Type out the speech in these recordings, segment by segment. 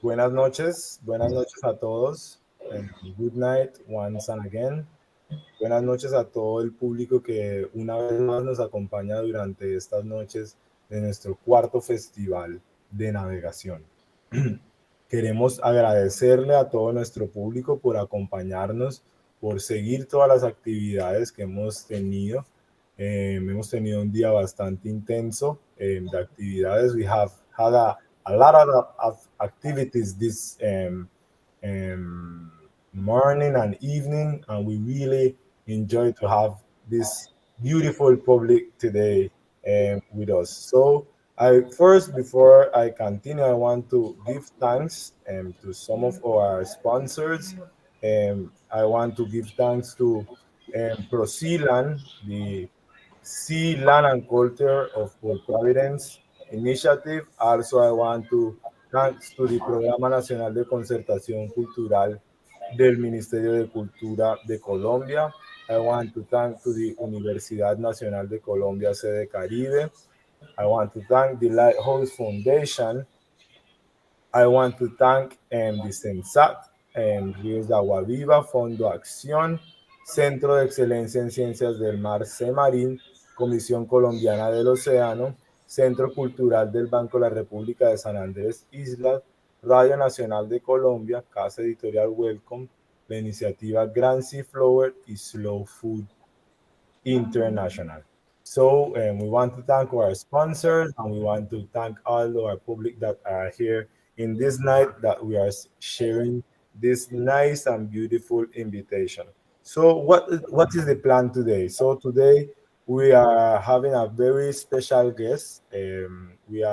Buenas noches a todos. Good night once and again. Buenas noches a todo el público que una vez más nos acompaña durante estas noches de nuestro cuarto festival de navegación. Queremos agradecerle a todo nuestro público por acompañarnos, por seguir todas las actividades que hemos tenido. Hemos tenido un día bastante intenso de actividades. We have had a lot of activities this morning and evening, and we really enjoy to have this beautiful public today with us. So before I continue, I want to give thanks to some of our sponsors. I want to give thanks to ProSealand, the Sea, Land and Culture of Providence Initiative. Also, I want to thanks to the Programa Nacional de Concertación Cultural del Ministerio de Cultura de Colombia. I want to thank to the Universidad Nacional de Colombia, Sede Caribe. I want to thank the Lighthouse Foundation. I want to thank the CENSAT, Ríos de Agua Viva, Fondo Acción, Centro de Excelencia en Ciencias del Mar, CEMARIN, Comisión Colombiana del Océano, Centro Cultural del Banco de la República de San Andrés, Isla, Radio Nacional de Colombia, Casa Editorial Welcome, la iniciativa Grand Sea Flower y Slow Food International. So we want to thank our sponsors, and we want to thank all our public that are here in this night that we are sharing this nice and beautiful invitation. So what is the plan today? So today we are having a very special guest. We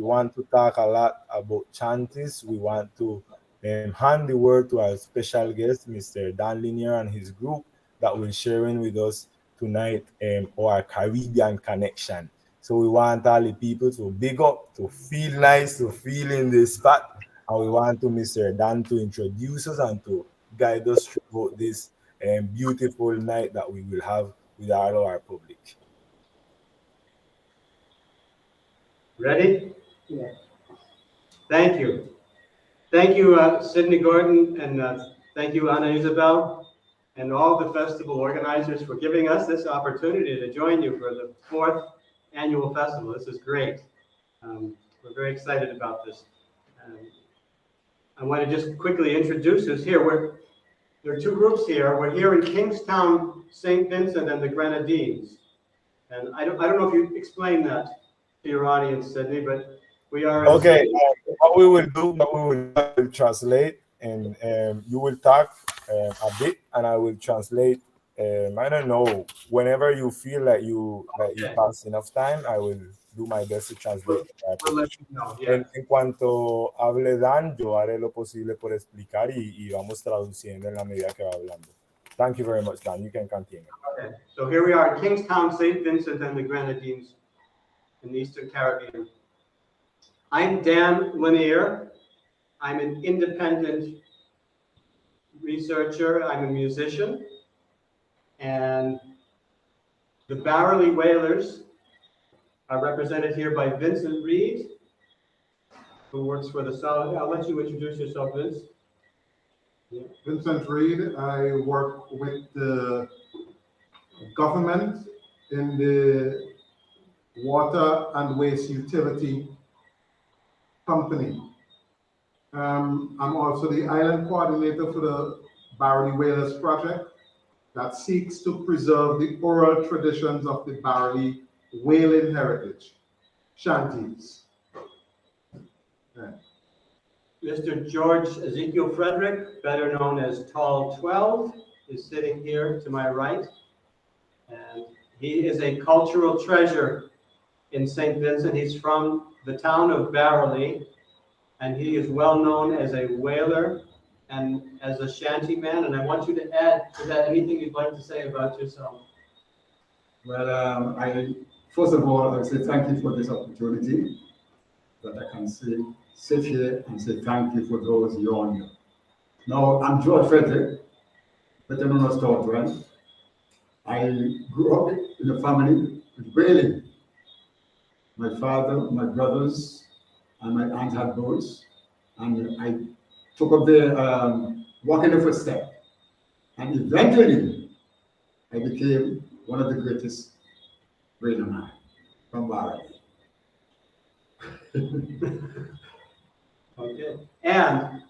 want to talk a lot about Chanteys. We want to hand the word to our special guest, Mr. Dan Linier and his group that will sharing with us tonight our Caribbean connection. So we want all the people to big up, to feel nice, to feel in the spot. And we want to Mr. Dan to introduce us and to guide us through this beautiful night that we will have with all our public. Ready? Yeah. Thank you. Thank you, Sidney Gordon, and thank you, Anna Isabel, and all the festival organizers for giving us this opportunity to join you for the 4th annual festival. This is great. We're very excited about this. I want to just quickly introduce us here. There are two groups here. We're here in Kingstown, St. Vincent and the Grenadines. And I don't know if you explained that to your audience, Sidney, but we are... Okay, what we will translate, and you will talk a bit, and I will translate. I don't know, whenever you feel like you pass enough time, I will do my best to translate. We'll let you know, yeah. En cuanto hable Dan, yo haré lo posible por explicar y vamos traduciendo en la medida que va hablando. Thank you very much, Dan. You can continue. Okay, so here we are in Kingstown, St. Vincent and the Grenadines in the Eastern Caribbean. I'm Dan Lanier. I'm an independent researcher. I'm a musician. And the Barrowly Whalers are represented here by Vincent Reed, who works for the Solid. I'll let you introduce yourself, Vince. Yeah. Vincent Reed. I work with the government in the water and waste utility company. I'm also the island coordinator for the Barrowly Whalers project that seeks to preserve the oral traditions of the Barrowly whaling heritage, Chanteys. Right. Mr. George Ezekiel Frederick, better known as Tall 12, is sitting here to my right. And he is a cultural treasure in St. Vincent. He's from the town of Barrowly, and he is well known as a whaler and as a shanty man. And I want you to add to that anything you'd like to say about yourself. Well, first of all, I say thank you for this opportunity that I can sit here and say thank you for those young. Now, I'm George Frederick, better known as Tall 12. I grew up in a family with whaling. My father, my brothers, and my aunt had boats. and I took up the walking the footstep, and eventually I became one of the greatest brainer man from Bahrain. Okay. And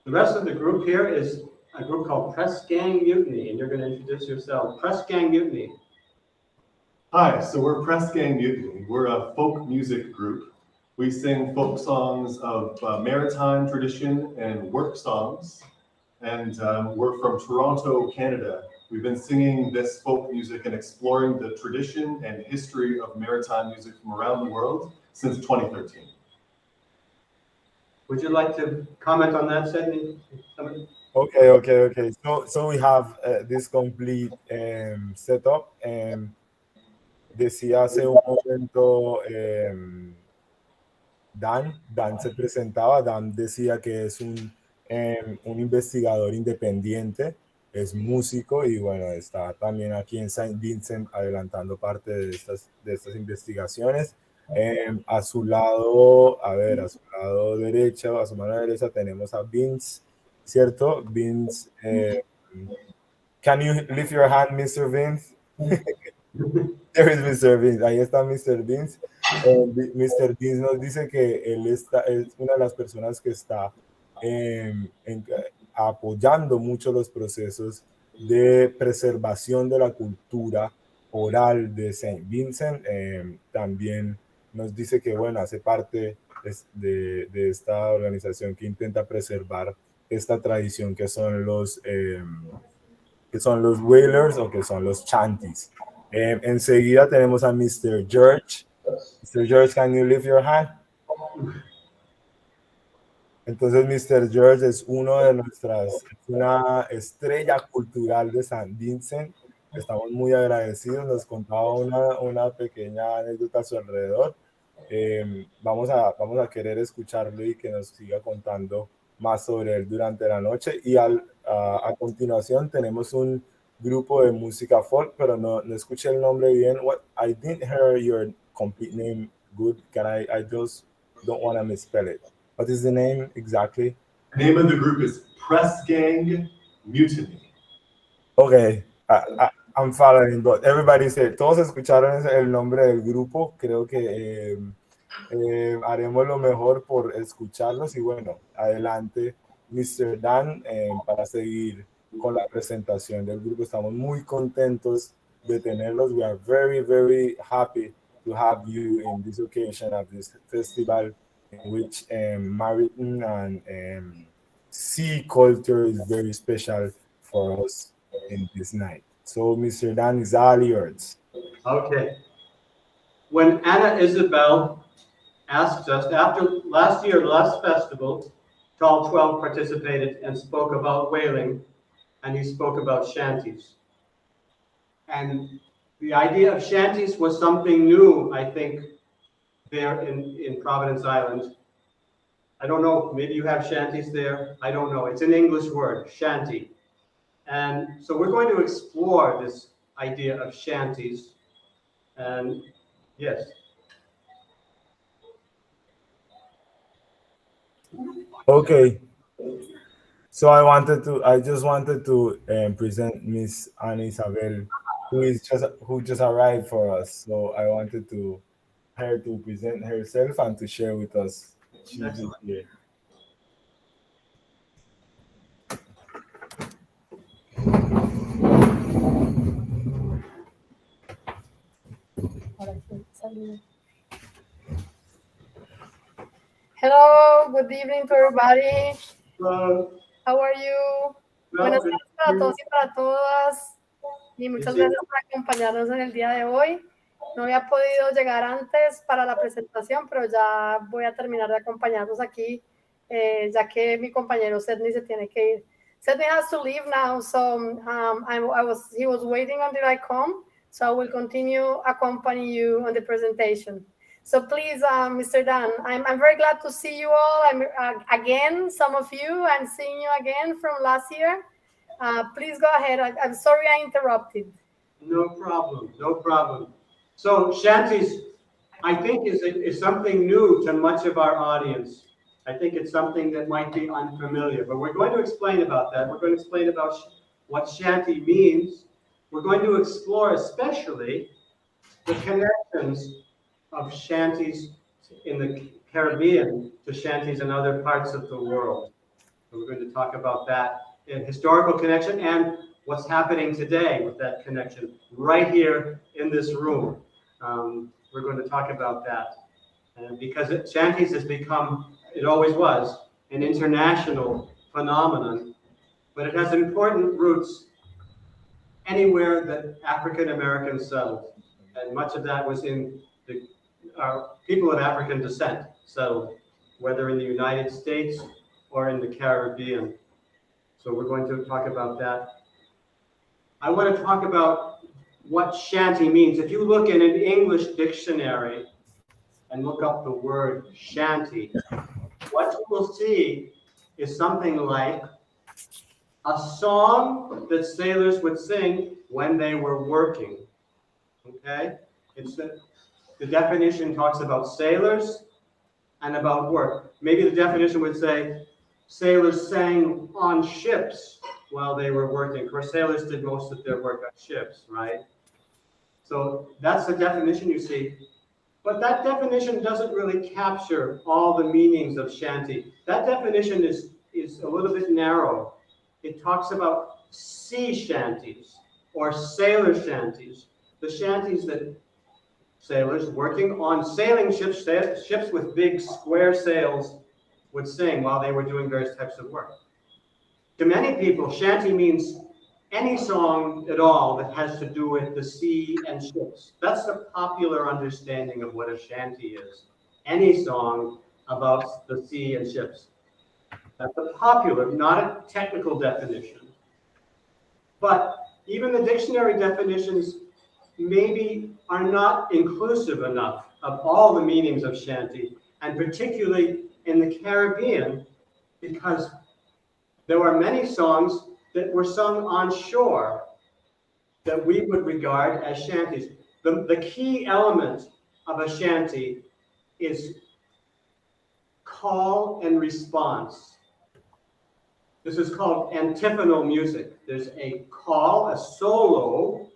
the rest of the group here is a group called Press Gang Mutiny, and you're going to introduce yourself. Press Gang Mutiny. Hi, so we're Press Gang Mutiny. We're a folk music group. We sing folk songs of maritime tradition and work songs. And we're from Toronto, Canada. We've been singing this folk music and exploring the tradition and history of maritime music from around the world since 2013. Would you like to comment on that, Sydney? Okay. So we have this complete setup. Decía hace un momento Dan se presentaba, Dan decía que es un investigador independiente, es músico y bueno, está también aquí en Saint Vincent adelantando parte de estas investigaciones. A su lado derecho, a su mano derecha tenemos a Vince, ¿cierto? Vince, can you lift your hand, Mr. Vince? There is Mr. Vince, ahí está Mr. Vince. Mr. Vince nos dice que él es una de las personas que está apoyando mucho los procesos de preservación de la cultura oral de Saint Vincent. También nos dice que, bueno, hace parte de esta organización que intenta preservar esta tradición que son los whalers o que son los Chanteys. Enseguida tenemos a Mr. George. Mr. George, can you lift your hand? Entonces, Mr. George es una estrella cultural de San Vincent. Estamos muy agradecidos. Nos contaba una pequeña anécdota a su alrededor. Vamos a querer escucharlo y que nos siga contando más sobre él durante la noche. Y a continuación tenemos un grupo de música folk, pero no escuché el nombre bien. I didn't hear your complete name good. I just don't want to misspell it. What is the name exactly? The name of the group is Press Gang Mutiny. Okay, I'm following, but everybody said, todos escucharon el nombre del grupo. Creo que haremos lo mejor por escucharlos y bueno, adelante Mr. Dan para seguir con la presentación del grupo. Estamos muy contentos de tenerlos. We are very, very happy to have you in this occasion of this festival in which maritime and sea culture is very special for us in this night. So, Mr. Dan, is all yours. Okay. When Anna Isabel asked us, after last festival, Tall 12 participated and spoke about whaling, and he spoke about shanties. And the idea of shanties was something new, I think, there in Providence Island. I don't know, maybe you have shanties there. I don't know. It's an English word, shanty. And so we're going to explore this idea of shanties. And yes. Okay. So I just wanted to present Miss Ana Isabel, who just arrived for us. So I wanted her to present herself and to share with us. She's here. Hello, good evening to everybody. Hello. How are you? Buenas tardes para todos y para todas. Y muchas gracias por acompañarnos en el día de hoy. No había podido llegar antes para la presentación, pero ya voy a terminar de acompañarnos aquí, ya que mi compañero Sydney se tiene que ir. Sydney has to leave now, so he was waiting until I come, so I will continue accompanying you on the presentation. So please, Mr. Dan, I'm very glad to see you all. Again, some of you, I'm seeing you again from last year. Please go ahead. I'm sorry I interrupted. No problem, no problem. So shanties, I think, is something new to much of our audience. I think it's something that might be unfamiliar, but we're going to explain about that. We're going to explain about what shanty means. We're going to explore especially the connections of shanties in the Caribbean to shanties in other parts of the world. So we're going to talk about that in historical connection and what's happening today with that connection right here in this room. We're going to talk about that. And because shanties has become, it always was, an international phenomenon, but it has important roots anywhere that African Americans settled. And much of that was in the people of African descent settled, whether in the United States or in the Caribbean. So we're going to talk about that. I want to talk about what shanty means. If you look in an English dictionary and look up the word shanty, what you will see is something like a song that sailors would sing when they were working. Okay? The definition talks about sailors and about work. Maybe the definition would say sailors sang on ships while they were working. Of course, sailors did most of their work on ships, right? So that's the definition you see. But that definition doesn't really capture all the meanings of shanty. That definition is a little bit narrow. It talks about sea shanties or sailor shanties, the shanties that sailors working on sailing ships, ships with big square sails, would sing while they were doing various types of work. To many people, shanty means any song at all that has to do with the sea and ships. That's the popular understanding of what a shanty is. Any song about the sea and ships. That's a popular, not a technical definition. But even the dictionary definitions maybe are not inclusive enough of all the meanings of shanty, and particularly in the Caribbean, because there were many songs that were sung on shore that we would regard as shanties. The key element of a shanty is call and response. This is called antiphonal music. There's a call, a solo,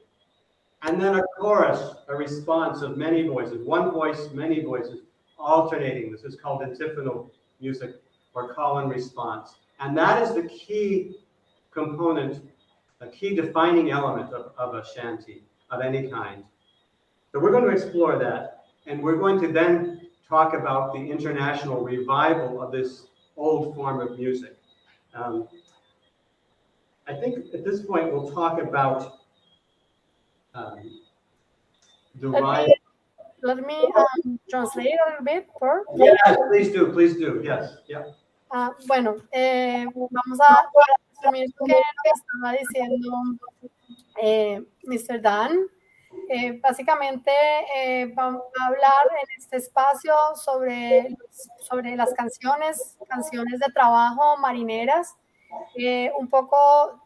and then a chorus, a response of many voices. One voice, many voices, alternating. This is called antiphonal music, or call and response. And that is the key component, a key defining element of a shanty of any kind. So we're going to explore that, and we're going to then talk about the international revival of this old form of music. I think at this point we'll talk about the rise. Let me translate a little bit, por. Yes, please do, yes, yeah. Bueno, vamos a resumir lo que estaba diciendo Mr. Dan. Básicamente vamos a hablar en este espacio sobre las canciones de trabajo marineras, un poco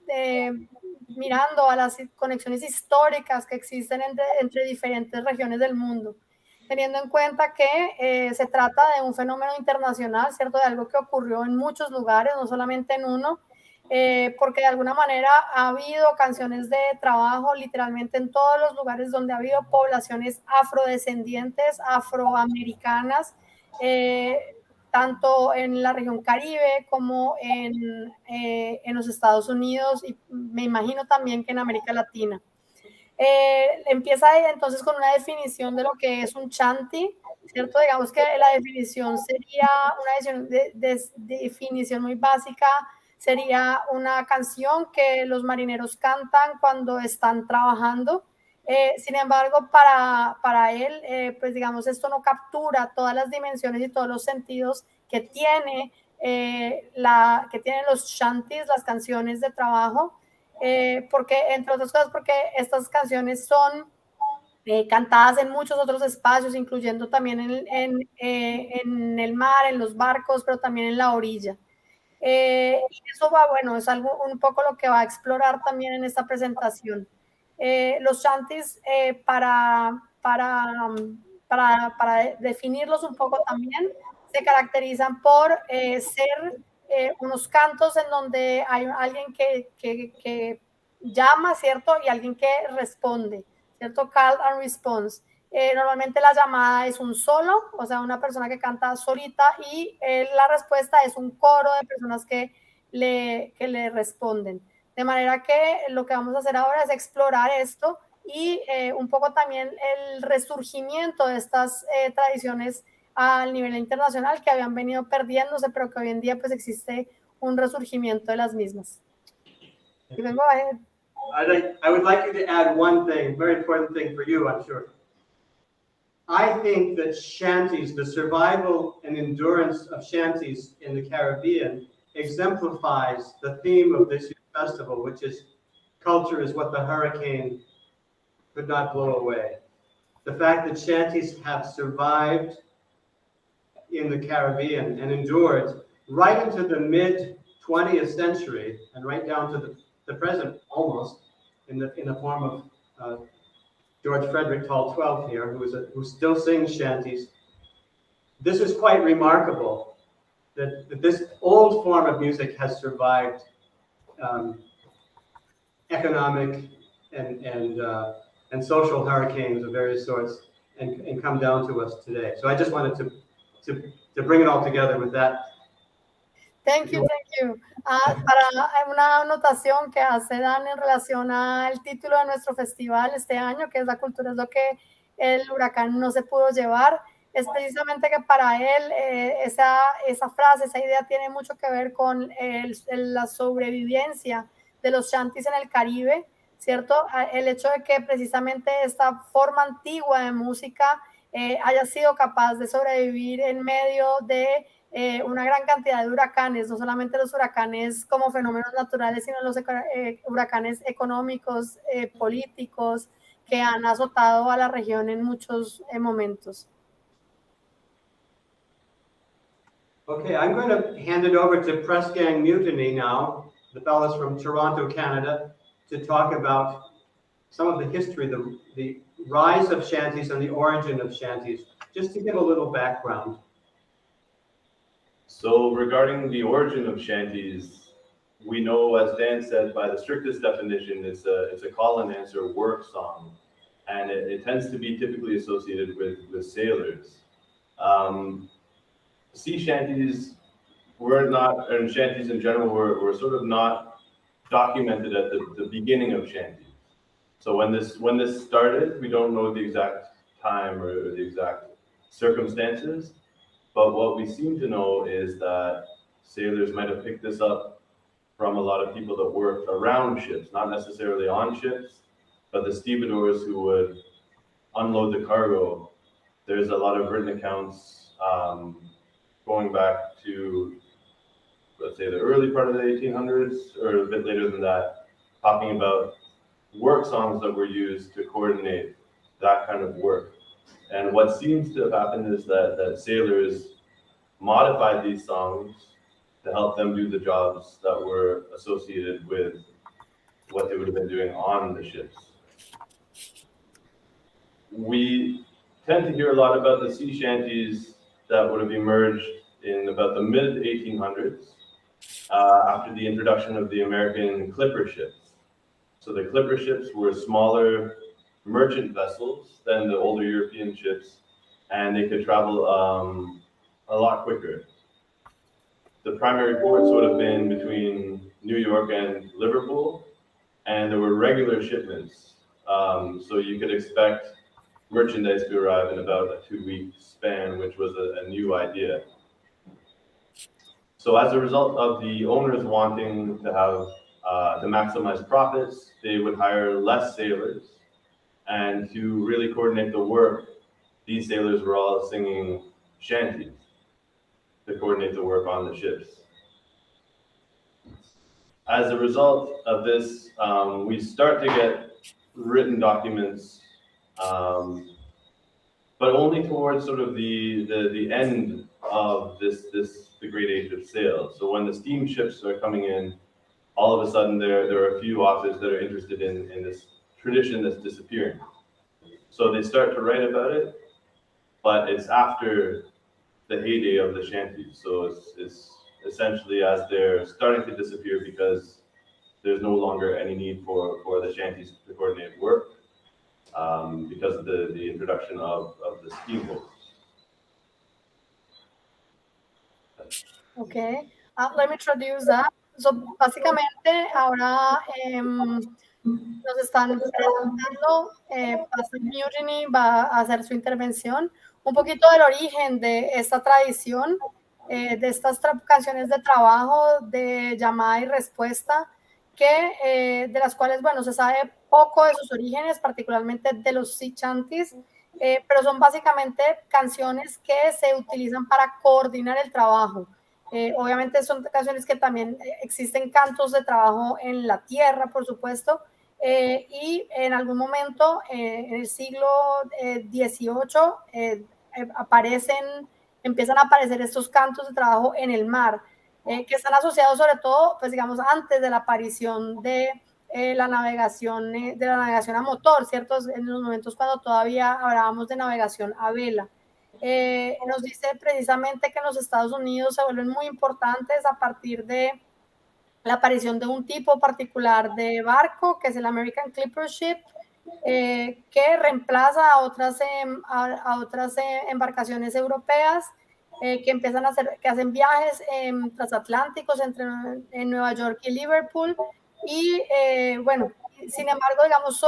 mirando a las conexiones históricas que existen entre diferentes regiones del mundo, teniendo en cuenta que se trata de un fenómeno internacional, ¿cierto? De algo que ocurrió en muchos lugares, no solamente en uno, porque de alguna manera ha habido canciones de trabajo literalmente en todos los lugares donde ha habido poblaciones afrodescendientes, afroamericanas, tanto en la región Caribe como en los Estados Unidos, y me imagino también que en América Latina. Empieza entonces con una definición de lo que es un chanty, ¿cierto? Digamos que la definición sería una definición muy básica, sería una canción que los marineros cantan cuando están trabajando. Sin embargo, para él, pues digamos, esto no captura todas las dimensiones y todos los sentidos que tienen los shanties, las canciones de trabajo, porque, entre otras cosas, porque estas canciones son cantadas en muchos otros espacios, incluyendo también en el mar, en los barcos, pero también en la orilla. Y eso es algo un poco lo que va a explorar también en esta presentación. Los chanties, para definirlos un poco también, se caracterizan por ser unos cantos en donde hay alguien que llama, ¿cierto? Y alguien que responde, ¿cierto? Call and response. Normalmente la llamada es un solo, o sea, una persona que canta solita, y la respuesta es un coro de personas que le responden. De manera que lo que vamos a hacer ahora es explorar esto y un poco también el resurgimiento de estas tradiciones al nivel internacional que habían venido perdiéndose, pero que hoy en día pues existe un resurgimiento de las mismas. Y vengo a I would like you to add one thing, very important thing for you, I'm sure. I think that shanties, the survival and endurance of shanties in the Caribbean, exemplifies the theme of this year's festival, which is culture is what the hurricane could not blow away. The fact that shanties have survived in the Caribbean and endured right into the mid-20th century and right down to the present almost in the form of George Frederick Tall 12 here, who still sings shanties. This is quite remarkable that this old form of music has survived economic and social hurricanes of various sorts and come down to us today. So I just wanted to bring it all together with that. Thank you, thank you. Para una anotación que hace Dan en relación al título de nuestro festival este año, que es La cultura es lo que el huracán no se pudo llevar, es precisamente que para él esa frase, esa idea tiene mucho que ver con la sobrevivencia de los shanties en el Caribe, ¿cierto? El hecho de que precisamente esta forma antigua de música haya sido capaz de sobrevivir en medio de una gran cantidad de huracanes, no solamente los huracanes como fenómenos naturales, sino los huracanes económicos, políticos, que han azotado a la región en muchos momentos. Okay, I'm going to hand it over to Press Gang Mutiny now, the fellows from Toronto, Canada, to talk about some of the history, the rise of shanties and the origin of shanties, just to give a little background. So regarding the origin of shanties, we know, as Dan said, by the strictest definition, it's a call and answer work song, and it tends to be typically associated with sailors. Sea shanties were not, and shanties in general were sort of not documented at the beginning of shanties. So when this started, we don't know the exact time or the exact circumstances, but what we seem to know is that sailors might have picked this up from a lot of people that worked around ships, not necessarily on ships, but the stevedores who would unload the cargo. There's a lot of written accounts going back to, let's say, the early part of the 1800s, or a bit later than that, talking about work songs that were used to coordinate that kind of work. And what seems to have happened is that sailors modified these songs to help them do the jobs that were associated with what they would have been doing on the ships. We tend to hear a lot about the sea shanties that would have emerged in about the mid-1800s after the introduction of the American clipper ships. So the clipper ships were smaller merchant vessels than the older European ships, and they could travel a lot quicker. The primary ports would have been between New York and Liverpool, and there were regular shipments. So you could expect merchandise to arrive in about a 2-week span, which was a new idea. So as a result of the owners wanting to have to maximize profits, they would hire less sailors, and to really coordinate the work, these sailors were all singing shanties to coordinate the work on the ships. As a result of this, we start to get written documents, but only towards sort of the end of the great age of sail. So when the steamships are coming in, all of a sudden there are a few authors that are interested in this tradition that's disappearing. So they start to write about it, but it's after the heyday of the shanties. So it's essentially as they're starting to disappear because there's no longer any need for the shanties to coordinate work because of the introduction of the steamboats. Okay, let me introduce that. So, básicamente, ahora nos están presentando, Pastor Mutiny va a hacer su intervención, un poquito del origen de esta tradición, de estas canciones de trabajo, de llamada y respuesta, que, de las cuales, bueno, se sabe poco de sus orígenes, particularmente de los sea chanties, pero son básicamente canciones que se utilizan para coordinar el trabajo. Obviamente son canciones que también existen cantos de trabajo en la tierra, por supuesto, y en algún momento en el siglo XVIII empiezan a aparecer estos cantos de trabajo en el mar, que están asociados sobre todo, pues digamos, antes de la aparición de la navegación a motor, ¿cierto? En los momentos cuando todavía hablábamos de navegación a vela. Nos dice precisamente que en los Estados Unidos se vuelven muy importantes a partir de la aparición de un tipo particular de barco, que es el American Clipper Ship, que reemplaza a otras embarcaciones europeas que empiezan a hacer, que hacen viajes transatlánticos en Nueva York y Liverpool. Y bueno, sin embargo, digamos,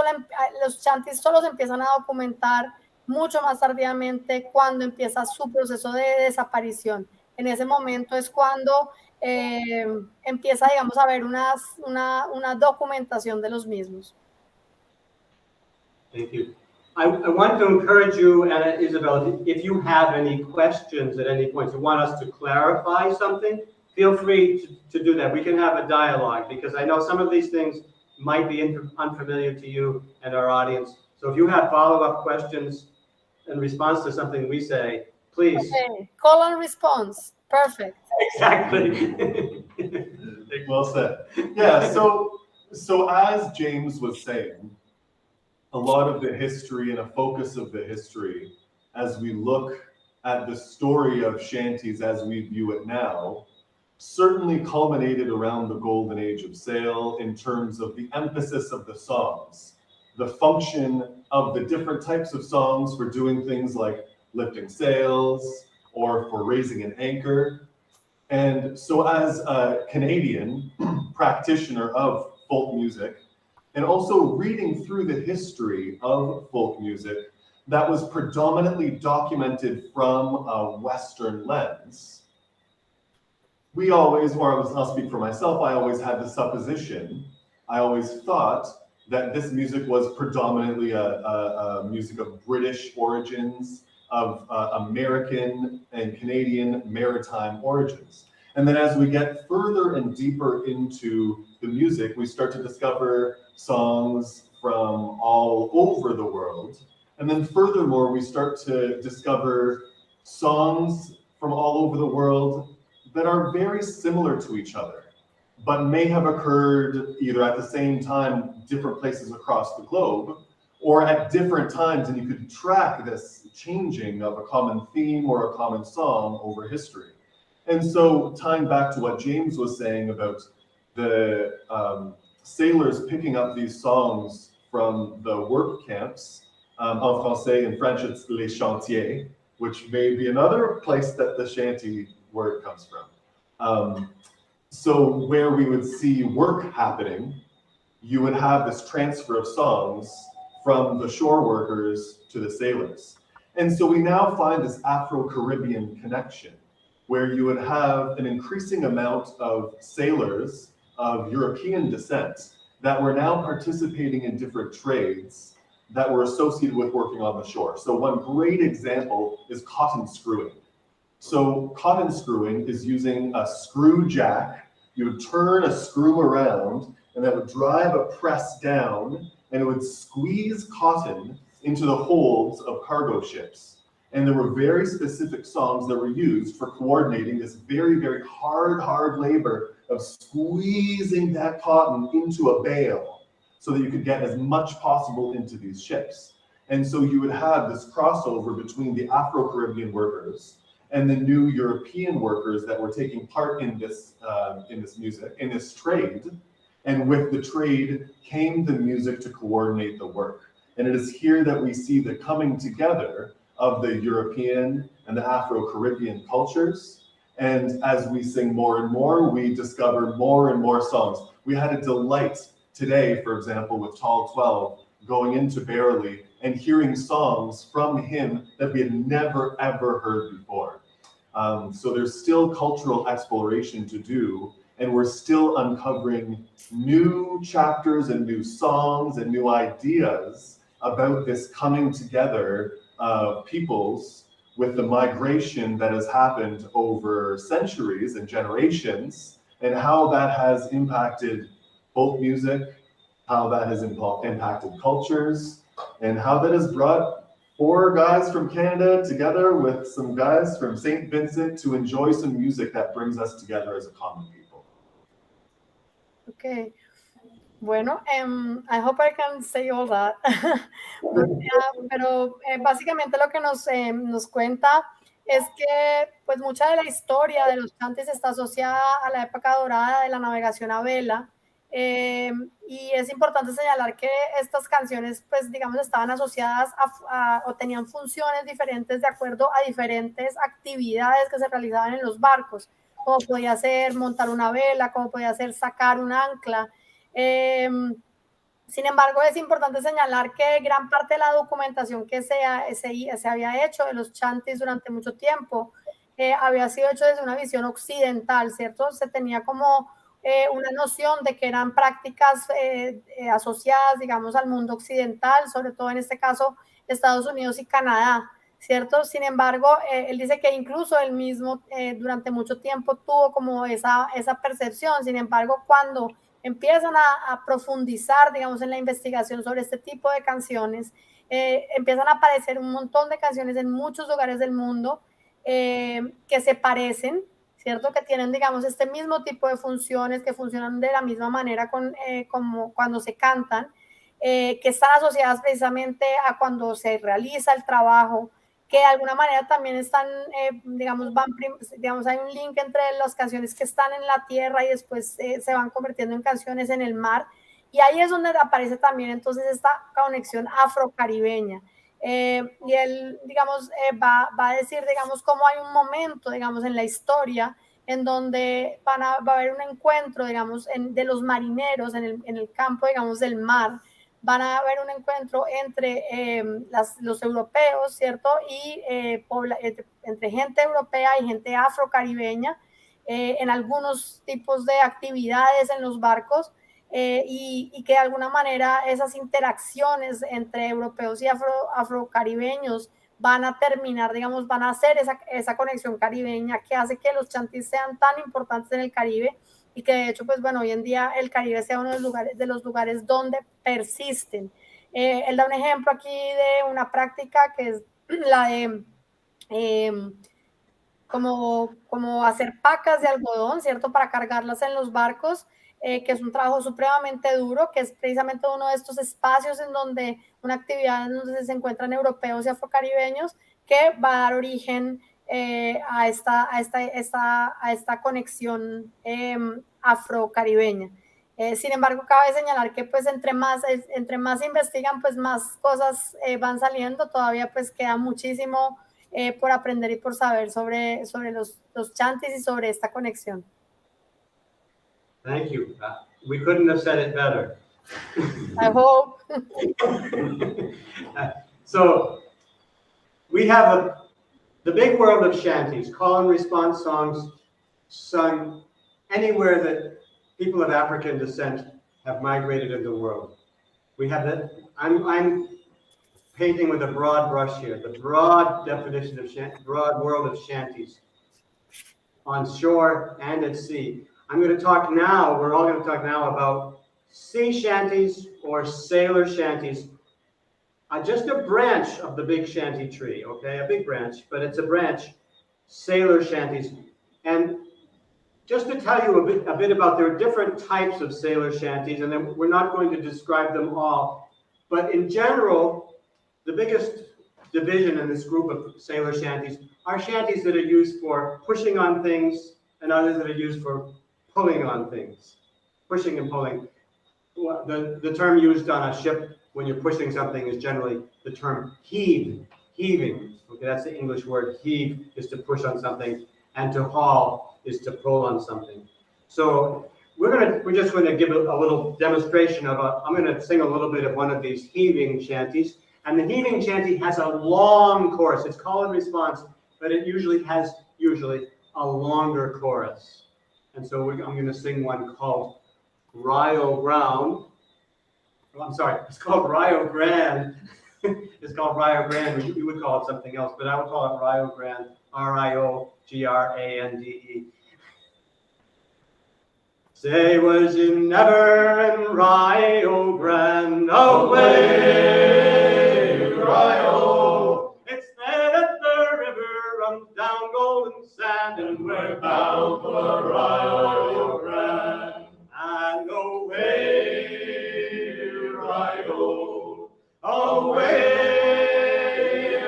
los chanties solo se empiezan a documentar mucho más tardíamente cuando empieza su proceso de desaparición. En ese momento es cuando empieza, digamos, a haber una documentación de los mismos. Thank you. I want to encourage you, Anna Isabel, if you have any questions at any point, you want us to clarify something, feel free to do that. We can have a dialogue because I know some of these things might be unfamiliar to you and our audience. So if you have follow-up questions in response to something we say, please. Okay. Call and response. Perfect. Exactly. Well said. Yeah, so as James was saying, a lot of the history and a focus of the history as we look at the story of shanties as we view it now, certainly culminated around the golden age of sail in terms of the emphasis of the songs, the function of the different types of songs for doing things like lifting sails or for raising an anchor. And so as a Canadian practitioner of folk music, and also reading through the history of folk music that was predominantly documented from a Western lens, we always, or I'll speak for myself, I always had the supposition, I always thought that this music was predominantly a music of British origins, of American and Canadian maritime origins. And then as we get further and deeper into the music, we start to discover songs from all over the world. And then furthermore, we start to discover songs from all over the world that are very similar to each other, but may have occurred either at the same time, different places across the globe, or at different times, and you could track this changing of a common theme or a common song over history. And so tying back to what James was saying about the sailors picking up these songs from the work camps, en français, in French it's les chantiers, which may be another place that the shanty word comes from. So where we would see work happening, you would have this transfer of songs from the shore workers to the sailors. And so we now find this Afro-Caribbean connection, where you would have an increasing amount of sailors of European descent that were now participating in different trades that were associated with working on the shore. So one great example is cotton screwing. So cotton screwing is using a screw jack. You would turn a screw around and that would drive a press down and it would squeeze cotton into the holds of cargo ships. And there were very specific songs that were used for coordinating this very, very hard labor of squeezing that cotton into a bale so that you could get as much possible into these ships. And so you would have this crossover between the Afro-Caribbean workers and the new European workers that were taking part in this music, in this trade. And with the trade came the music to coordinate the work. And it is here that we see the coming together of the European and the Afro-Caribbean cultures. And as we sing more and more, we discover more and more songs. We had a delight today, for example, with Tall 12, going into Barely and hearing songs from him that we had never, ever heard before. So there's still cultural exploration to do, and we're still uncovering new chapters and new songs and new ideas about this coming together of peoples with the migration that has happened over centuries and generations, and how that has impacted folk music, how that has impacted cultures, and how that has brought 4 guys from Canada together with some guys from St. Vincent to enjoy some music that brings us together as a common people. Okay. Bueno, I hope I can say all that. Pero básicamente lo que nos cuenta es que pues mucha de la historia de los Chanteys está asociada a la época dorada de la navegación a vela. Y es importante señalar que estas canciones, pues digamos, estaban asociadas o tenían funciones diferentes de acuerdo a diferentes actividades que se realizaban en los barcos, como podía ser montar una vela, como podía ser sacar un ancla. Sin embargo, es importante señalar que gran parte de la documentación que se había hecho de los Chanteys durante mucho tiempo había sido hecho desde una visión occidental, ¿cierto? Se tenía como una noción de que eran prácticas asociadas, digamos, al mundo occidental, sobre todo en este caso Estados Unidos y Canadá, ¿cierto? Sin embargo, él dice que incluso él mismo durante mucho tiempo tuvo como esa percepción. Sin embargo, cuando empiezan a profundizar, digamos, en la investigación sobre este tipo de canciones, empiezan a aparecer un montón de canciones en muchos lugares del mundo que se parecen, ¿cierto? Que tienen, digamos, este mismo tipo de funciones, que funcionan de la misma manera como cuando se cantan, que están asociadas precisamente a cuando se realiza el trabajo, que de alguna manera también están, digamos, hay un link entre las canciones que están en la tierra y después se van convirtiendo en canciones en el mar. Y ahí es donde aparece también entonces esta conexión afrocaribeña. Y él, digamos, va a decir, digamos, cómo hay un momento, digamos, en la historia en donde va a haber un encuentro, digamos, de los marineros en el campo, digamos, del mar. Van a haber un encuentro entre los europeos, ¿cierto? Y entre gente europea y gente afrocaribeña en algunos tipos de actividades en los barcos. Y que de alguna manera esas interacciones entre europeos y afrocaribeños van a terminar, digamos, van a hacer esa conexión caribeña que hace que los Chanteys sean tan importantes en el Caribe y que de hecho, pues bueno, hoy en día el Caribe sea uno de los lugares donde persisten. Él da un ejemplo aquí de una práctica que es la de como hacer pacas de algodón, ¿cierto? Para cargarlas en los barcos, que es un trabajo supremamente duro, que es precisamente uno de estos espacios en donde una actividad en donde se encuentran europeos y afrocaribeños, que va a dar origen a esta conexión afrocaribeña. Sin embargo, cabe señalar que pues entre más investigan, pues más cosas van saliendo. Todavía pues queda muchísimo por aprender y por saber sobre los Chanteys y sobre esta conexión. Thank you. We couldn't have said it better. I hope. So we have the big world of Chanteys, call and response songs sung anywhere that people of African descent have migrated in the world. We have that. I'm painting with a broad brush here, the broad definition of broad world of Chanteys on shore and at sea. I'm going to talk now, we're all going to talk now about sea shanties or sailor shanties. Just a branch of the big shanty tree, okay? A big branch, but it's a branch, sailor shanties. And just to tell you a bit about, there are different types of sailor shanties, and we're not going to describe them all. But in general, the biggest division in this group of sailor shanties are shanties that are used for pushing on things and others that are used for pulling on things. Pushing and pulling. The term used on a ship when you're pushing something is generally the term heave, heaving. Okay, that's the English word. Heave is to push on something, and to haul is to pull on something. So we're just going to give a little demonstration of I'm going to sing a little bit of one of these heaving shanties. And the heaving shanty has a long chorus. It's call and response, but it usually has a longer chorus. And so I'm going to sing one called Rio Ground. Oh, I'm sorry, it's called Rio Grande. It's called Rio Grande. We would call it something else, but I would call it Rio Grande, Riogrande. Say, was you never in Rio Grande? Away, Rio. It's there that the river runs down golden sand, and we're bound for Rio Grande. And away, Rio, away,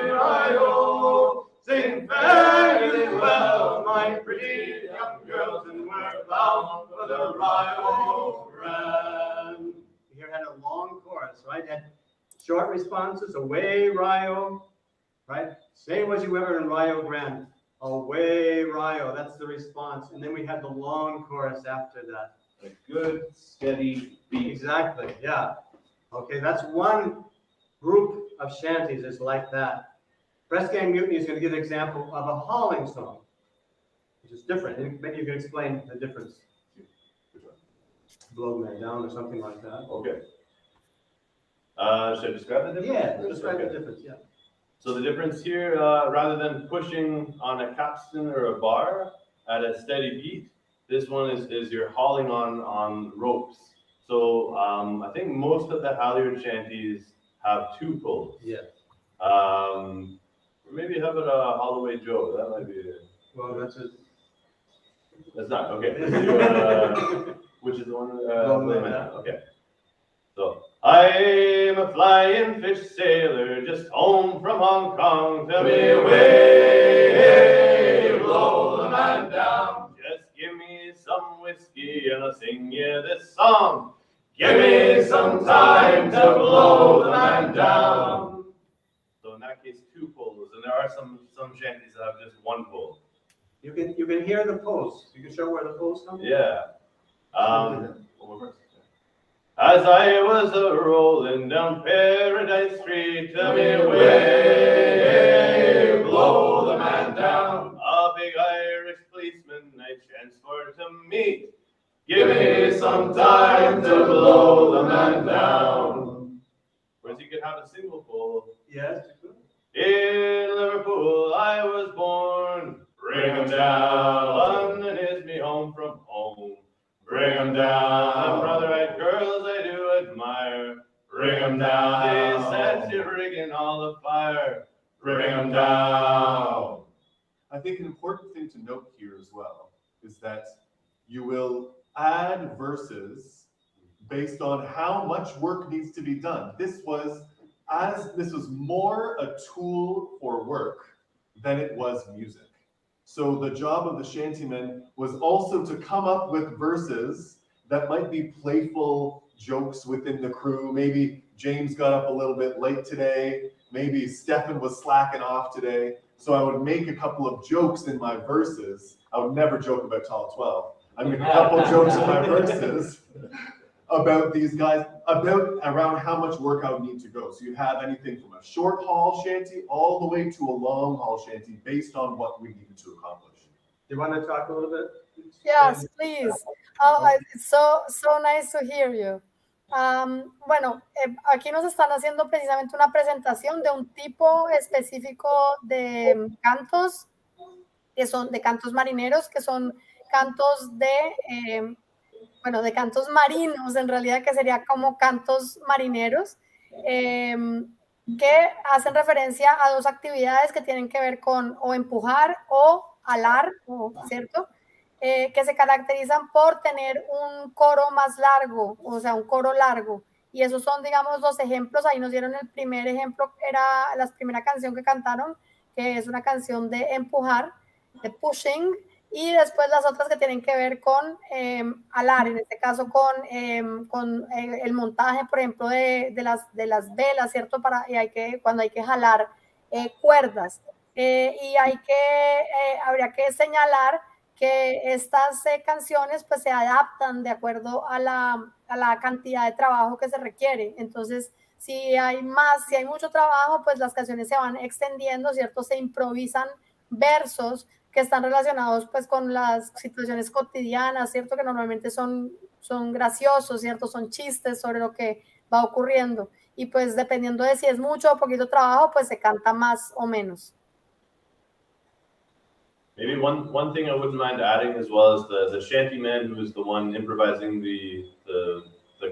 Rio. Sing fairly well, my pretty young girls, and we're bound for the Rio Grande. Here had a long chorus, right? Had short responses, away, Rio, right? Say, was you ever in Rio Grande? Away, Rio, that's the response. And then we had the long chorus after that. A good, steady beat. Exactly, yeah. Okay, that's one group of shanties is like that. Press Gang Mutiny is going to give an example of a hauling song, which is different. Maybe you can explain the difference. Blow me down or something like that. Okay. Should I describe the difference? Yeah, describe the difference, yeah. So the difference here, rather than pushing on a capstan or a bar at a steady beat, this one is you're hauling on ropes. So I think most of the halyard shanties have two pulls. Yeah. Maybe how about a Holloway Joe? That might be it. Well, that's it. That's not, okay. Which is the one? Okay. So, I'm a flying fish sailor just home from Hong Kong. Tell me way, blow the man down. Just give me some whiskey and I'll sing you this song. Give me some time to blow the man down. So in that case, two pulls, and there are some shanties that have just one pull. You can hear the pulls. You can show where the pulls come from? Yeah. As I was rolling down Paradise Street, tell me way, blow the man down. A big Irish policeman I chanced for to meet. Give me some time to blow the man down. Whereas you could have a single pull. Yes. In Liverpool I was born. Bring 'em down. London is me home from home. Bring 'em down. Brother-eyed girls I do admire. Bring 'em down. They set you rigging all the fire. Bring 'em down. I think an important thing to note here as well is that you will add verses based on how much work needs to be done. This was more a tool for work than it was music. So the job of the shantymen was also to come up with verses that might be playful jokes within the crew. Maybe James got up a little bit late today. Maybe Stefan was slacking off today. So I would make a couple of jokes in my verses. I would never joke about Tall 12. I make a couple of jokes in my verses about these guys, around how much work I would need to go. So you have anything from a short haul shanty all the way to a long haul shanty based on what we needed to accomplish. Do you want to talk a little bit? Yes, please. It's so nice to hear you. Bueno, aquí nos están haciendo precisamente una presentación de un tipo específico de cantos, que son de cantos marineros, que son cantos de cantos marinos, en realidad, que sería como cantos marineros, que hacen referencia a dos actividades que tienen que ver con o empujar o alar, ¿cierto? Que se caracterizan por tener un coro más largo, o sea, un coro largo, Y esos son, digamos, los ejemplos. Ahí nos dieron el primer ejemplo, era la primera canción que cantaron, que es una canción de empujar, de pushing, y después las otras que tienen que ver con alar, en este caso con el montaje, por ejemplo, de las velas, ¿cierto? Cuando hay que jalar cuerdas. Y habría que señalar que estas canciones pues se adaptan de acuerdo a la cantidad de trabajo que se requiere. Entonces, si hay mucho trabajo, pues las canciones se van extendiendo, ¿cierto? Se improvisan versos que están relacionados pues con las situaciones cotidianas, ¿cierto? Que normalmente son graciosos, ¿cierto? Son chistes sobre lo que va ocurriendo. Y pues dependiendo de si es mucho o poquito trabajo, pues se canta más o menos. Maybe one thing I wouldn't mind adding as well is the shanty man, who's the one improvising the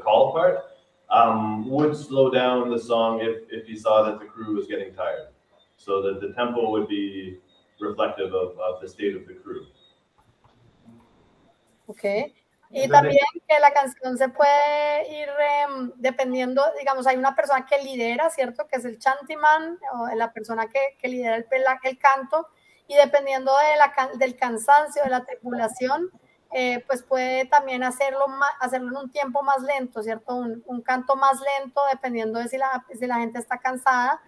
call part, would slow down the song if he saw that the crew was getting tired, so that the tempo would be reflective of the state of the crew. Okay. Y también que la canción se puede ir dependiendo, digamos, hay una persona que lidera, ¿cierto? Que es el chantyman, o la persona que lidera el canto, y dependiendo del cansancio de la tripulación, pues puede también hacerlo en un tiempo más lento, ¿cierto? Un canto más lento, dependiendo de si la gente está cansada,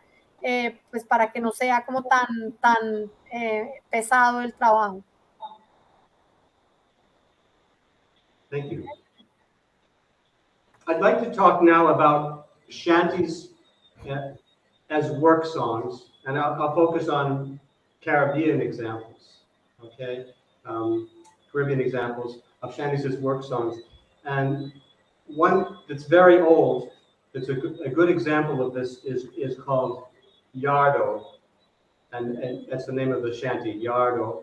pues para que no sea como tan pesado el trabajo. Thank you. I'd like to talk now about shanties as work songs, and I'll focus on Caribbean examples, okay? Caribbean examples of shanties as work songs. And one that's very old, that's a good example of this is called Yardo, and that's the name of the shanty, Yardo.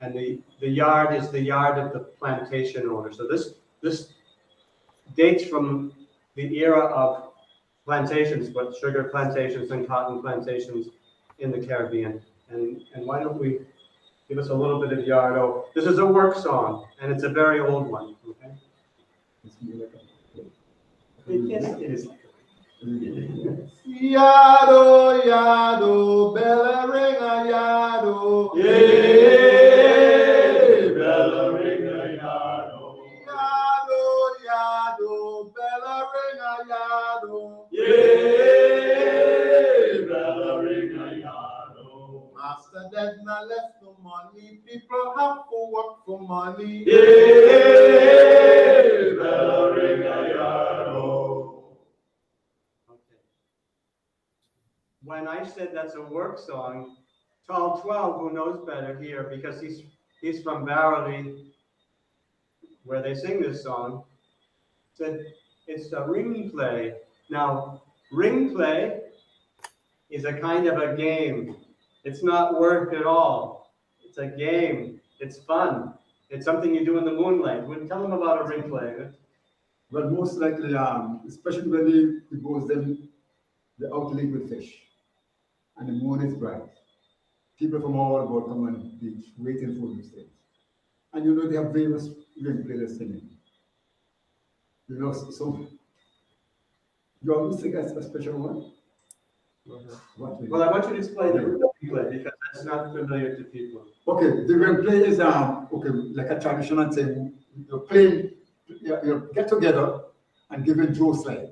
And the yard is the yard of the plantation owner. So this dates from the era of plantations, but sugar plantations and cotton plantations in the Caribbean. And why don't we give us a little bit of Yardo? This is a work song, and it's a very old one. Okay. It is. Yado, yado, bella ring a yado. Yeah, bella ring a yado. Yado, yado, bella ring a yado. Yeah, bella ring a yado. Master dead now left no money. People have to work for money. Yeah, bella ring a yado. When I said that's a work song, Tall 12, who knows better here, because he's from Barley, where they sing this song, said it's a ring play. Now, ring play is a kind of a game. It's not work at all. It's a game. It's fun. It's something you do in the moonlight. Tell them about a ring play. Well, most likely, especially when it goes then the outlet with fish. And the moon is bright. People from all about come on the beach waiting for these things. And you know they have various ring players singing. You know, so you always think that's a special one? Well, I want you to explain the ring play because that's not familiar to people. Okay, the ring play is okay, like a traditional thing. You play, you get together and give a Joe slide.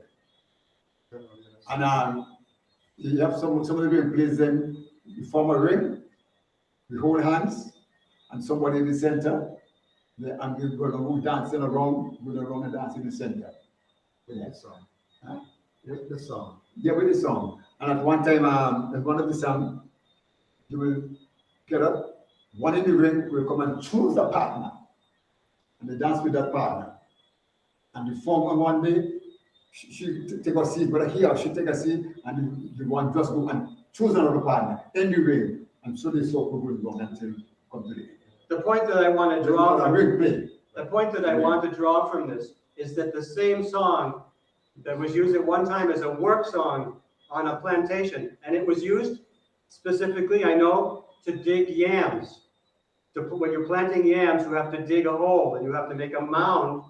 And you have some of the ring plays them, you form a ring, we hold hands, and somebody in the center, and we're going to dancing around, we're going to dance in the center. With the song. Huh? With the song. Yeah, with the song. And at one time, at one of the songs, you will get up, one in the ring will come and choose a partner, and they dance with that partner. And you form on one day, she take a seat, but here she take a seat, and the one just go and choose another partner in the ring, and so they circle will go until come to the end. The point that I want to draw from The point that I want to draw from this is that the same song that was used at one time as a work song on a plantation, and it was used specifically, I know, to dig yams. When you're planting yams, you have to dig a hole and you have to make a mound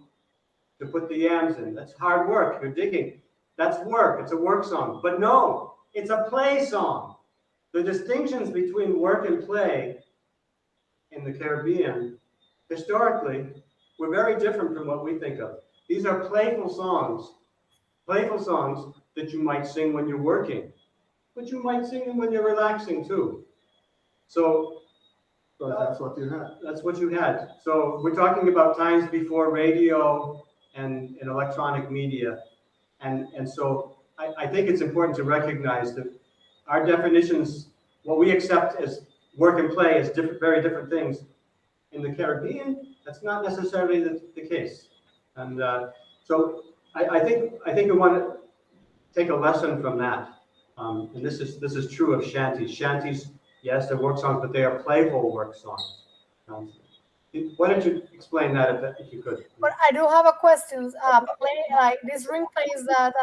to put the yams in. That's hard work. You're digging. That's work. It's a work song. But no, it's a play song. The distinctions between work and play in the Caribbean, historically, were very different from what we think of. These are playful songs that you might sing when you're working, but you might sing them when you're relaxing too. So that's what you had. That's what you had. So we're talking about times before radio and electronic media. And so I think it's important to recognize that our definitions, what we accept as work and play is very different things. In the Caribbean, that's not necessarily the case. And so I think we want to take a lesson from that. And this is true of shanties. Shanties, yes, they're work songs, but they are playful work songs. Why don't you explain that if you could? But I do have a question. Like these ring plays that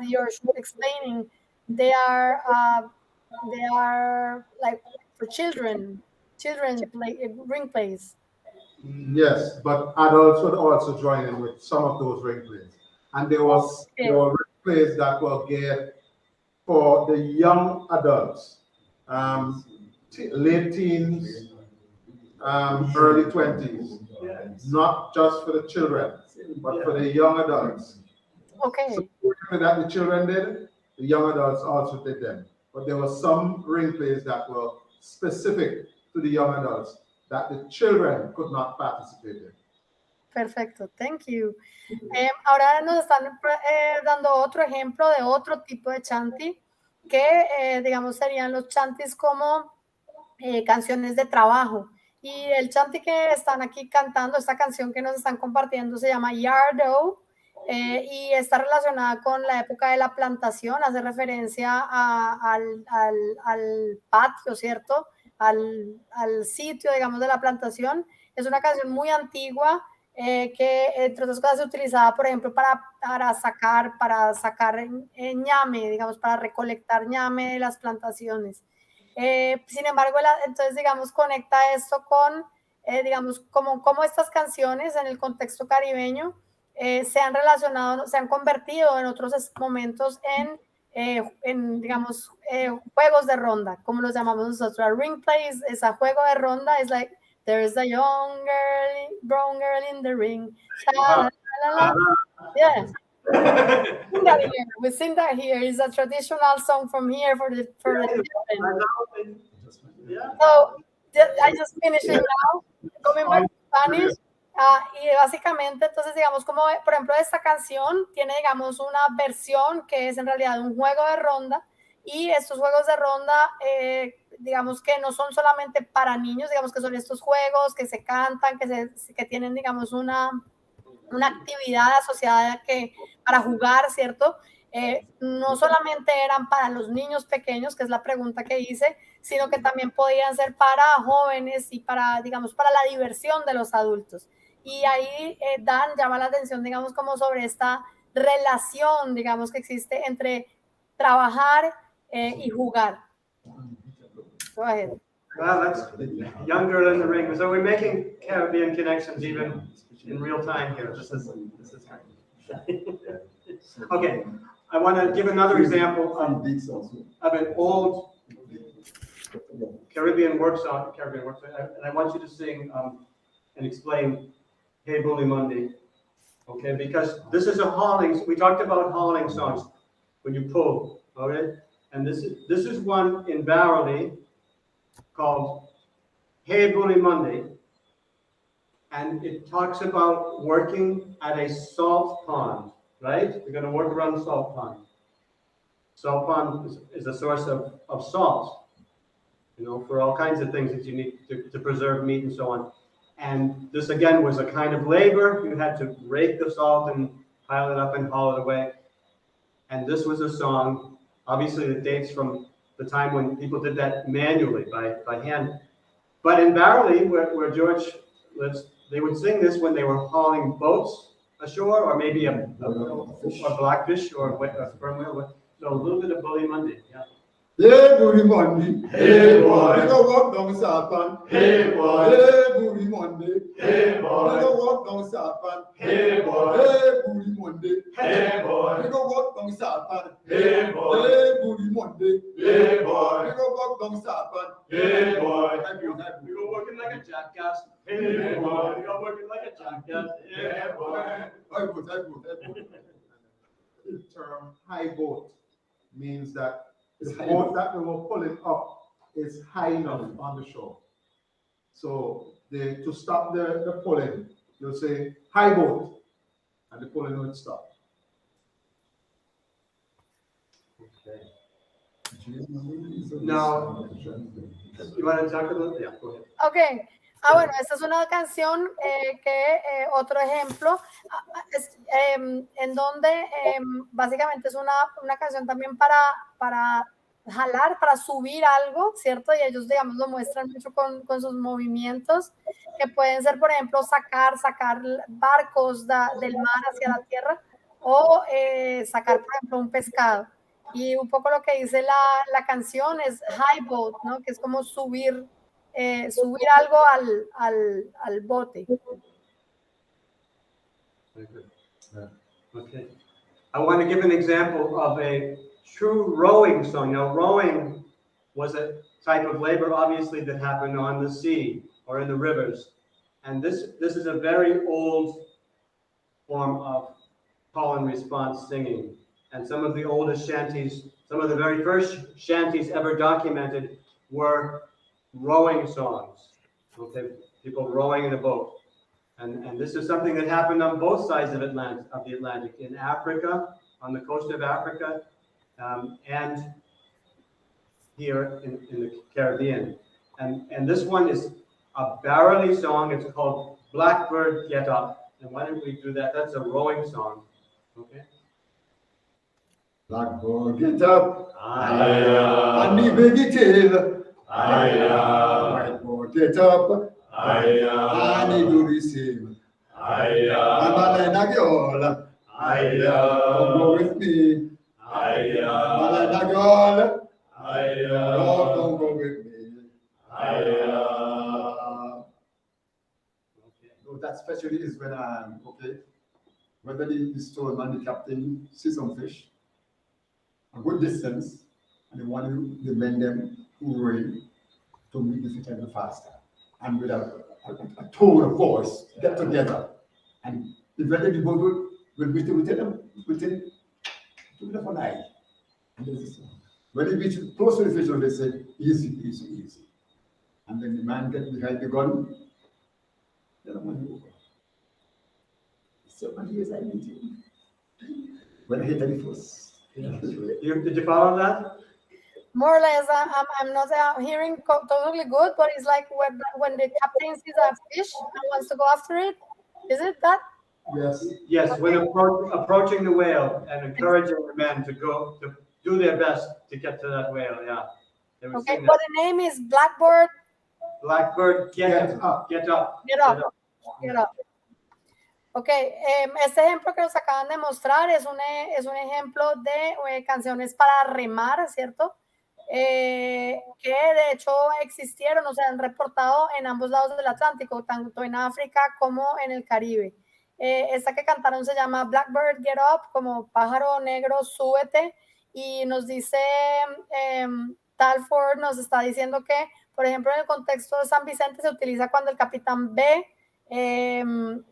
you're explaining, they are like for children play ring plays. Yes, but adults would also join in with some of those ring plays. And there were ring plays that were geared for the young adults, late teens, early 20s, not just for the children, but for the young adults. Okay. So that the children did, the young adults also did them. But there were some ring plays that were specific to the young adults that the children could not participate in. Perfecto, thank you. Ahora nos están dando otro ejemplo de otro tipo de chanty que, digamos, serían los chanties como canciones de trabajo. Y el chanty que están aquí cantando, esta canción que nos están compartiendo, se llama Yardo y está relacionada con la época de la plantación, hace referencia al patio, ¿cierto? Al sitio, digamos, de la plantación. Es una canción muy antigua que, entre otras cosas, se utilizaba, por ejemplo, para sacar ñame, digamos, para recolectar ñame de las plantaciones. Sin embargo, entonces, digamos, conecta esto con, digamos, como estas canciones en el contexto caribeño se han relacionado, se han convertido en otros momentos en digamos, juegos de ronda, como los llamamos nosotros. Ring plays es a juego de ronda, es like, there's a brown girl in the ring. Yeah. We sing that here. It's a traditional song from here for the children. So I just finished it now, coming back to Spanish. Y básicamente, entonces, digamos, como por ejemplo esta canción tiene, digamos, una versión que es en realidad un juego de ronda, y estos juegos de ronda, digamos que no son solamente para niños, digamos que son estos juegos que se cantan, que tienen, digamos, una actividad asociada para jugar, ¿cierto? No solamente eran para los niños pequeños, que es la pregunta que hice, sino que también podían ser para jóvenes y para, digamos, para la diversión de los adultos. Y ahí Dan llama la atención, digamos, como sobre esta relación, digamos, que existe entre trabajar y jugar. Go ahead. Well, that's young girl in the ring. So we're making Caribbean connections even in real time here. This is okay. I want to give another example of an old Caribbean work song, and I want you to sing and explain Hey Bully Monday, okay? Because this is a hauling. We talked about hauling songs when you pull, okay? And this is one in Barley called Hey Bully Monday, and it talks about working at a salt pond, right? You're going to work around the salt pond. Salt pond is a source of salt, you know, for all kinds of things that you need to preserve meat and so on. And this, again, was a kind of labor. You had to rake the salt and pile it up and haul it away. And this was a song, obviously it dates from the time when people did that manually by hand. But in Barley, where George lives, they would sing this when they were hauling boats ashore, or maybe a blackfish or a sperm whale. So a little bit of Bully Monday, yeah. Hey, booty Monday. Hey, boy. You go walk down Southpan. Hey, boy. Hey, booty Monday. Hey, You boy. go walk down Southpan. Hey, boy. Hey, booty Monday. Hey, boy. You go walk down Southpan. Hey, boy. Hey, booty Monday. Hey, boy. You go walk down Southpan. Hey, boy. You go working like a jackass. Hey, boy. You go working like a jackass. Yeah, boy. I good. The term high boat means that the It's high boat enough. that they were pulling up is high enough on the shore. So to stop the pulling, you'll say high boat, and the pulling would stop. Now, you want to talk a little? Yeah, go ahead. Ok. Bueno, esta es una canción otro ejemplo, en donde básicamente es una canción también para jalar, para subir algo, ¿cierto? Y ellos, digamos, lo muestran mucho con sus movimientos, que pueden ser, por ejemplo, sacar barcos del mar hacia la tierra, o sacar, por ejemplo, un pescado. Y un poco lo que dice la canción es high boat, ¿no? Que es como subir algo al bote. Okay. I want to give an example of a true rowing song. Now, rowing was a type of labor, obviously, that happened on the sea or in the rivers. And this is a very old form of call and response singing. And some of the oldest shanties, some of the very first shanties ever documented were rowing songs. Okay, people rowing in a boat. And this is something that happened on both sides of the Atlantic, in Africa, on the coast of Africa, and here in the Caribbean. And this one is a barely song. It's called Blackbird Get Up. And why don't we do that? That's a rowing song. Okay. Blackbird, get up. Aye, And the baby tail. aye, Whiteboard, get up. aye, And he do the same. aye, And Malena girl. aye, Come go with me. Malena girl. Oh, come go with me. So that especially is when whether the storeman, the captain, see some fish, a good distance, and they want to bend them to rain to meet the fish a little faster. And with a tone of voice, get together. And eventually the boat will reach within 2 minutes. And when they reach close to the fish, they say, easy, easy, easy. And then the man gets behind the gun, then I'm going over. So many years I meet him. When I hit the first. Did you follow that? More or less, I'm not hearing totally good, but it's like when the captain sees a fish and wants to go after it. Is it that? Yes. Yes, when approaching the whale and encouraging the men to do their best to get to that whale. Yeah. They would Okay, sing but that. the name is Blackbird. Blackbird, get up. Get up. Ok, este ejemplo que nos acaban de mostrar es un ejemplo de canciones para remar, ¿cierto? Que de hecho existieron, o sea, han reportado en ambos lados del Atlántico, tanto en África como en el Caribe. Esta que cantaron se llama Blackbird Get Up, como pájaro negro, súbete, y nos dice, Talford nos está diciendo que, por ejemplo, en el contexto de San Vicente se utiliza cuando el capitán ve un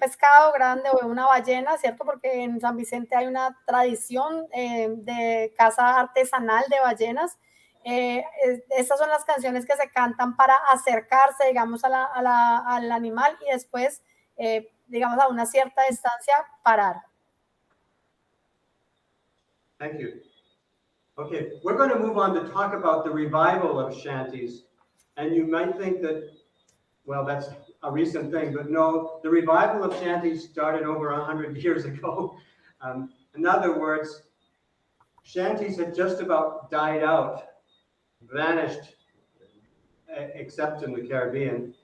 pescado grande o ve una ballena, ¿cierto? Porque en San Vicente hay una tradición de caza artesanal de ballenas. Estas son las canciones que se cantan para acercarse, digamos, al animal y después, digamos, a una cierta distancia, parar. Thank you. Okay, we're going to move on to talk about the revival of shanties. And you might think that, well, that's a recent thing, but no, the revival of shanties started over 100 years ago. In other words, shanties had just about died out, vanished, except in the Caribbean,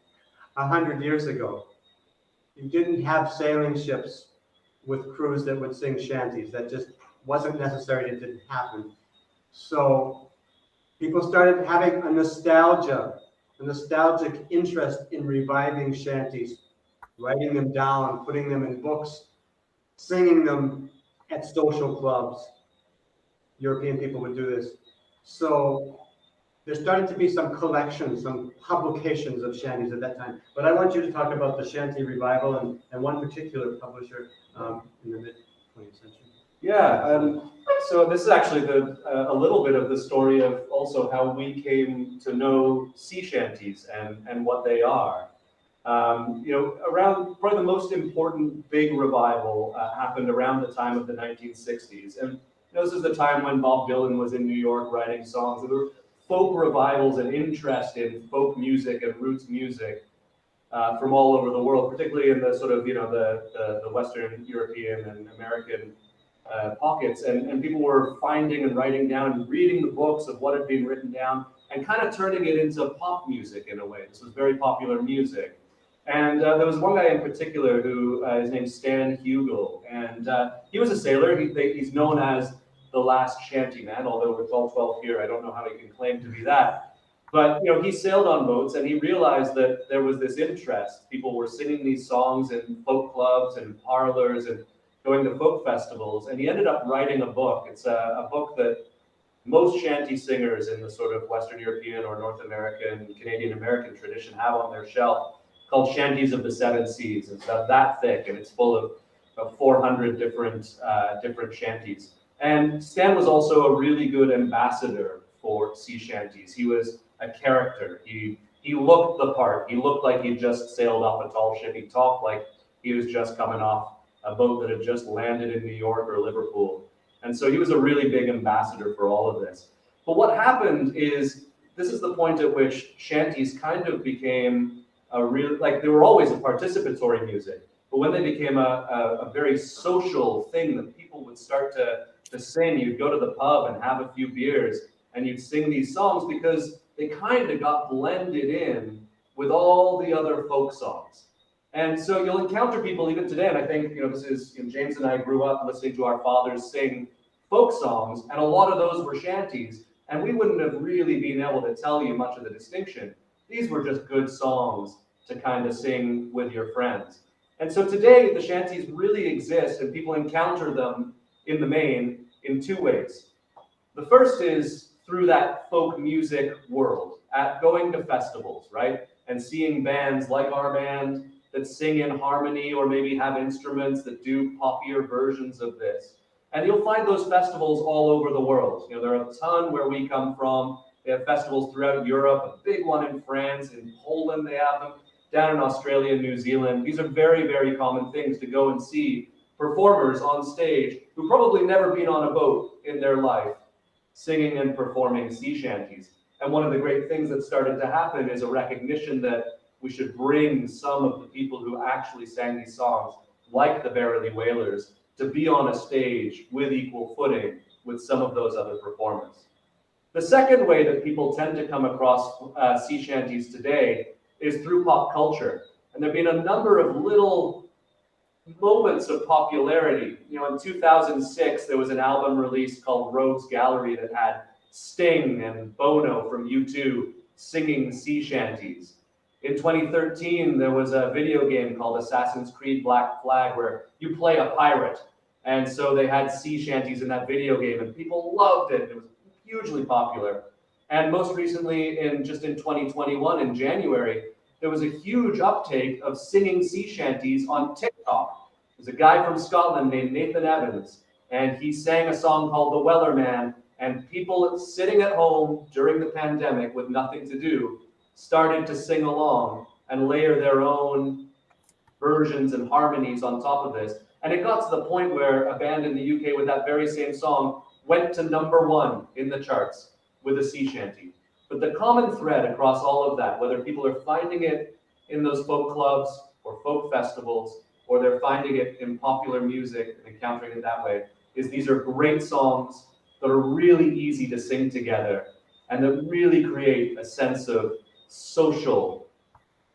100 years ago. You didn't have sailing ships with crews that would sing shanties. That just wasn't necessary. It didn't happen. So people started having a nostalgic interest in reviving shanties, writing them down, putting them in books, singing them at social clubs. European people would do this. So there started to be some collections, some publications of shanties at that time. But I want you to talk about the shanty revival and one particular publisher in the mid-20th century. Yeah, so this is actually a little bit of the story of also how we came to know sea shanties and what they are. Around probably the most important big revival happened around the time of the 1960s. And this is the time when Bob Dylan was in New York writing songs. There were folk revivals and interest in folk music and roots music from all over the world, particularly in the sort of, the Western European and American pockets. And people were finding and writing down and reading the books of what had been written down and kind of turning it into pop music in a way. This was very popular music. And there was one guy in particular who, his name's Stan Hugel, and he was a sailor. He's known as the last shanty man, although with all 12 here, I don't know how he can claim to be that. But he sailed on boats, and he realized that there was this interest. People were singing these songs in folk clubs and parlors and going to folk festivals, and he ended up writing a book. It's a book that most shanty singers in the sort of Western European or North American, Canadian American tradition have on their shelf, called Shanties of the Seven Seas. It's about that thick, and it's full of 400 different shanties. And Stan was also a really good ambassador for sea shanties. He was a character. He looked the part. He looked like he'd just sailed off a tall ship. He talked like he was just coming off a boat that had just landed in New York or Liverpool. And so he was a really big ambassador for all of this. But what happened is, this is the point at which shanties kind of became they were always a participatory music, but when they became a very social thing that people would start to sing, you'd go to the pub and have a few beers and you'd sing these songs because they kind of got blended in with all the other folk songs. And so you'll encounter people even today, and I think, this is, James and I grew up listening to our fathers sing folk songs, and a lot of those were shanties, and we wouldn't have really been able to tell you much of the distinction. These were just good songs to kind of sing with your friends. And so today, the shanties really exist, and people encounter them in the main in two ways. The first is through that folk music world, at going to festivals, right? And seeing bands like our band that sing in harmony or maybe have instruments that do poppier versions of this. And you'll find those festivals all over the world. There are a ton where we come from. They have festivals throughout Europe, a big one in France, in Poland they have them, down in Australia, New Zealand. These are very, very common things to go and see performers on stage who probably never been on a boat in their life, singing and performing sea shanties. And one of the great things that started to happen is a recognition that we should bring some of the people who actually sang these songs, like the Verily Wailers, to be on a stage with equal footing with some of those other performers. The second way that people tend to come across sea shanties today is through pop culture. And there have been a number of little moments of popularity. In 2006, there was an album released called Rogues Gallery that had Sting and Bono from U2 singing sea shanties. In 2013, there was a video game called Assassin's Creed Black Flag where you play a pirate. And so they had sea shanties in that video game, and people loved it. It was hugely popular. And most recently, in 2021, in January, there was a huge uptake of singing sea shanties on TikTok. There's a guy from Scotland named Nathan Evans, and he sang a song called The Weller Man, and people sitting at home during the pandemic with nothing to do started to sing along and layer their own versions and harmonies on top of this. And it got to the point where a band in the UK with that very same song went to #1 in the charts with a sea shanty. But the common thread across all of that, whether people are finding it in those folk clubs or folk festivals, or they're finding it in popular music and encountering it that way, is these are great songs that are really easy to sing together and that really create a sense of social,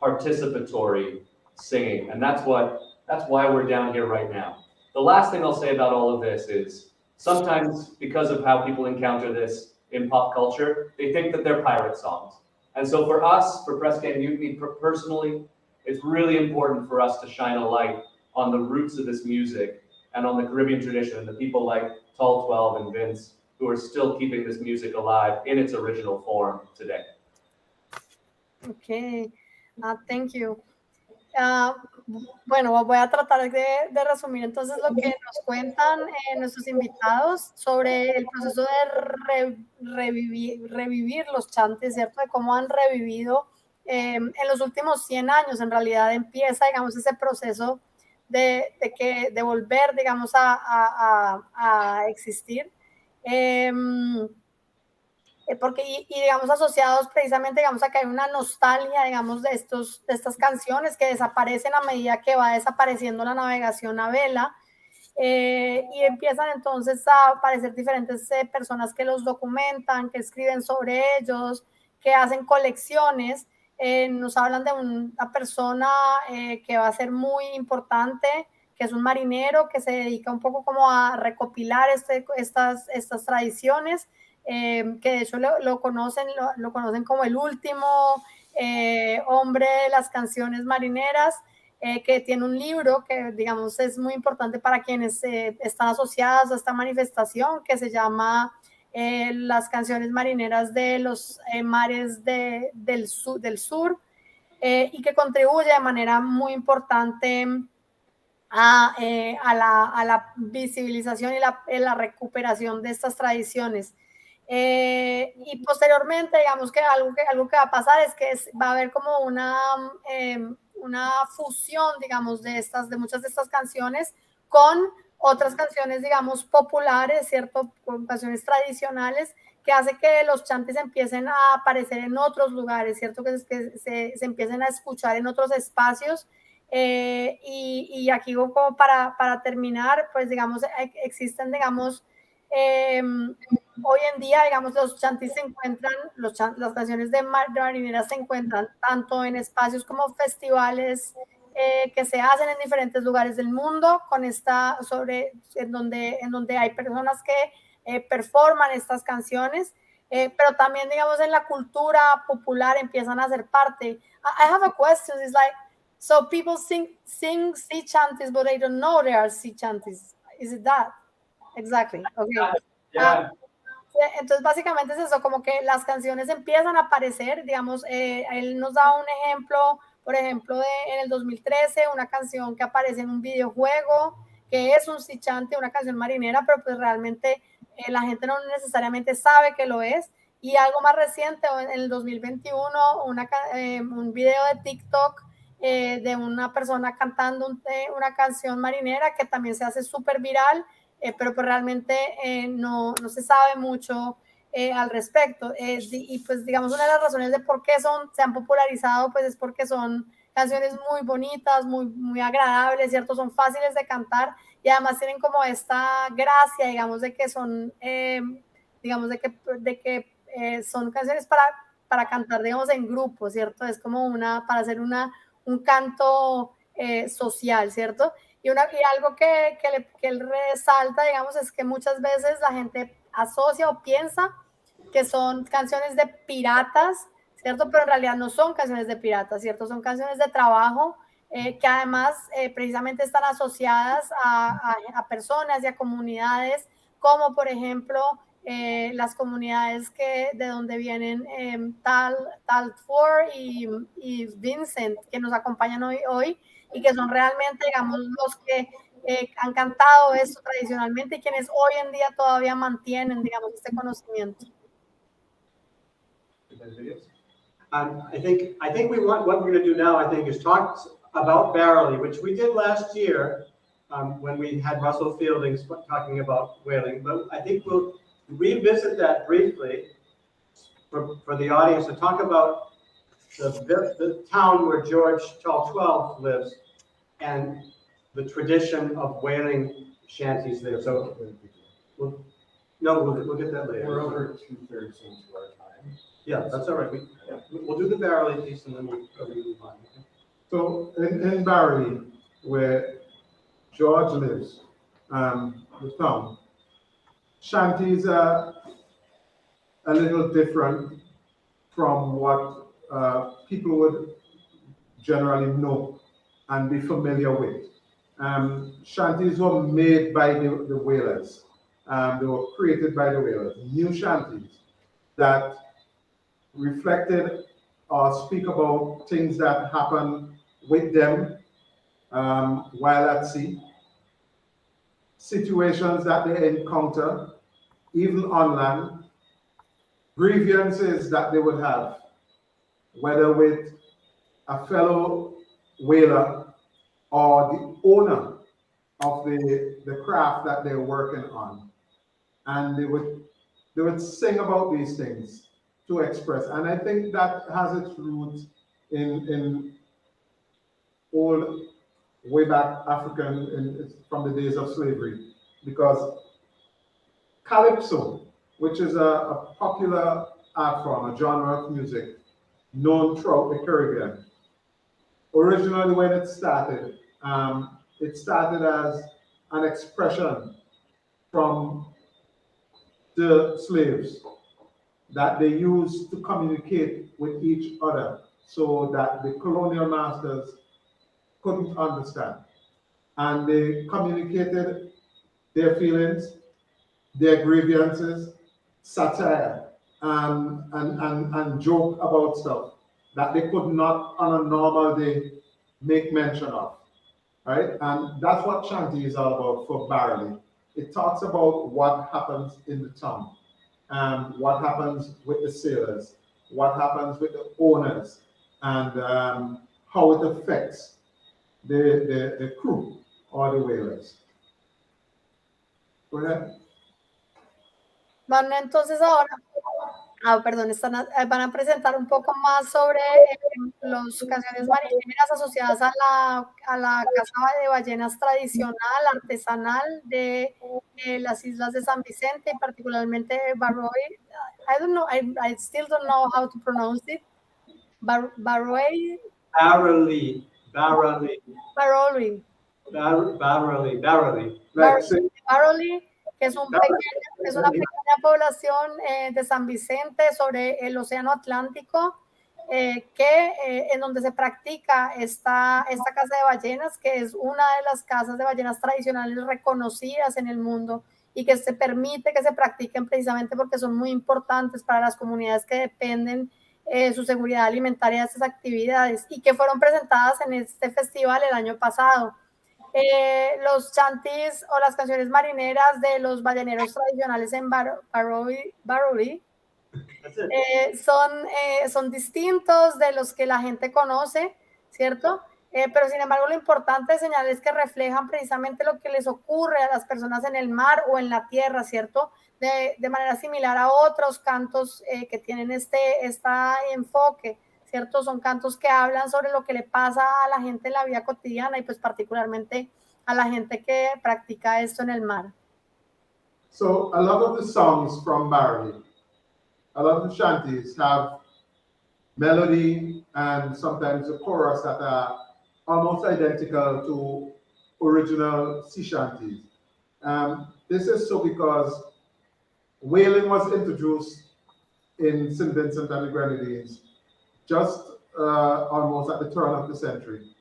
participatory singing. And that's why we're down here right now. The last thing I'll say about all of this is sometimes because of how people encounter this in pop culture, they think that they're pirate songs. And so for us, for Press Gang Mutiny personally, it's really important for us to shine a light on the roots of this music and on the Caribbean tradition and the people like Tall 12 and Vince who are still keeping this music alive in its original form today. Okay, thank you. Bueno, voy a tratar de resumir entonces lo que nos cuentan nuestros invitados sobre el proceso de revivir los chantes, ¿cierto? De cómo han revivido en los últimos 100 años. En realidad empieza, digamos, ese proceso de volver, digamos, a existir. Porque, digamos, asociados precisamente, digamos, a que hay una nostalgia, digamos, de estas canciones que desaparecen a medida que va desapareciendo la navegación a vela, y empiezan entonces a aparecer diferentes personas que los documentan, que escriben sobre ellos, que hacen colecciones. Nos hablan de una persona que va a ser muy importante, que es un marinero que se dedica un poco como a recopilar estas tradiciones, que de hecho lo conocen como el último hombre de las canciones marineras, que tiene un libro que, digamos, es muy importante para quienes están asociados a esta manifestación, que se llama Las canciones marineras de los mares del sur, y que contribuye de manera muy importante a la visibilización y la recuperación de estas tradiciones. Y posteriormente, digamos que algo que va a pasar es que va a haber como una fusión, digamos, de muchas de estas canciones con otras canciones, digamos, populares, ¿cierto? Con canciones tradicionales, que hace que los chantes empiecen a aparecer en otros lugares, ¿cierto? Que se empiecen a escuchar en otros espacios. Y aquí como para terminar, pues digamos, existen, digamos, hoy en día, digamos, los chanteys se encuentran, las canciones de marineras se encuentran tanto en espacios como festivales que se hacen en diferentes lugares del mundo, en donde hay personas que performan estas canciones, pero también, digamos, en la cultura popular empiezan a ser parte. I have a question, it's like, so people sing sea chanties, but they don't know they are sea chanties. Is it that? Exactly. Okay. Yeah. Entonces, básicamente es eso, como que las canciones empiezan a aparecer, digamos, él nos da un ejemplo, por ejemplo, en el 2013, una canción que aparece en un videojuego, que es un sea chante, una canción marinera, pero pues realmente la gente no necesariamente sabe que lo es. Y algo más reciente, en el 2021, un video de TikTok de una persona cantando una canción marinera que también se hace súper viral, pero pues realmente no se sabe mucho al respecto. Y pues digamos, una de las razones de por qué se han popularizado, pues es porque son canciones muy bonitas, muy, muy agradables, ¿cierto? Son fáciles de cantar y además tienen como esta gracia, digamos, de que son, digamos, de que son canciones para cantar, digamos, en grupo, ¿cierto? Es como para hacer un canto social, ¿cierto? Y algo que él resalta, digamos, es que muchas veces la gente asocia o piensa que son canciones de piratas, ¿cierto? Pero en realidad no son canciones de piratas, ¿cierto? Son canciones de trabajo que además precisamente están asociadas a personas y a comunidades, como por ejemplo las comunidades de donde vienen Tal Ford y Vincent, que nos acompañan hoy y que son realmente, digamos, los que han cantado esto tradicionalmente y quienes hoy en día todavía mantienen, digamos, este conocimiento. I think what we're going to do now, I think, is talk about barley, which we did last year when we had Russell Fielding talking about whaling. But I think we'll revisit that briefly for the audience to talk about the town where George Tall 12 lives and the tradition of whaling shanties there. So we'll get that later. We're over 2/3 into our time. Yeah, that's all right. We'll do the barley piece and then we'll move on. Okay? So in Barry, where George lives, the town, Chanteys are a little different from what people would generally know and be familiar with. Chanteys were made by the whalers. They were created by the whalers. New chanteys that reflected or speak about things that happen with them while at sea, situations that they encounter, even on land, grievances that they would have, whether with a fellow whaler or the owner of the craft that they're working on. And they would sing about these things to express. And I think that has its roots in old, way back African, from the days of slavery. Because calypso, which is a popular art form, a genre of music known throughout the Caribbean, originally when it started as an expression from the slaves that they used to communicate with each other so that the colonial masters couldn't understand. And they communicated their feelings, their grievances, satire, and joke about stuff that they could not on a normal day make mention of, right? And that's what Chanty is all about for Barley. It talks about what happens in the town, what happens with the sailors, what happens with the owners, and how it affects the crew or the whalers. Go ahead. Van entonces ahora, perdón, van a presentar un poco más sobre las canciones marineras asociadas a la caza de ballenas tradicional, artesanal de las islas de San Vicente y particularmente Barroy. I don't know, I still don't know how to pronounce it. Barroy. Barley. Que es una pequeña población de San Vicente sobre el Océano Atlántico, en donde se practica esta caza de ballenas, que es una de las cazas de ballenas tradicionales reconocidas en el mundo y que se permite que se practiquen precisamente porque son muy importantes para las comunidades que dependen su seguridad alimentaria de estas actividades y que fueron presentadas en este festival el año pasado. Los chanteys o las canciones marineras de los balleneros tradicionales en Barroy son distintos de los que la gente conoce, ¿cierto? Pero sin embargo lo importante de señalar es que reflejan precisamente lo que les ocurre a las personas en el mar o en la tierra, ¿cierto? De manera similar a otros cantos que tienen este enfoque, ¿cierto? Son cantos que hablan sobre lo que le pasa a la gente en la vida cotidiana y pues particularmente a la gente que practica esto en el mar. So a lot of the songs from Barley, a lot of the chanties have melody and sometimes a chorus that are almost identical to original sea shanties. This is so because whaling was introduced in St. Vincent and the Grenadines just almost at the turn of the century,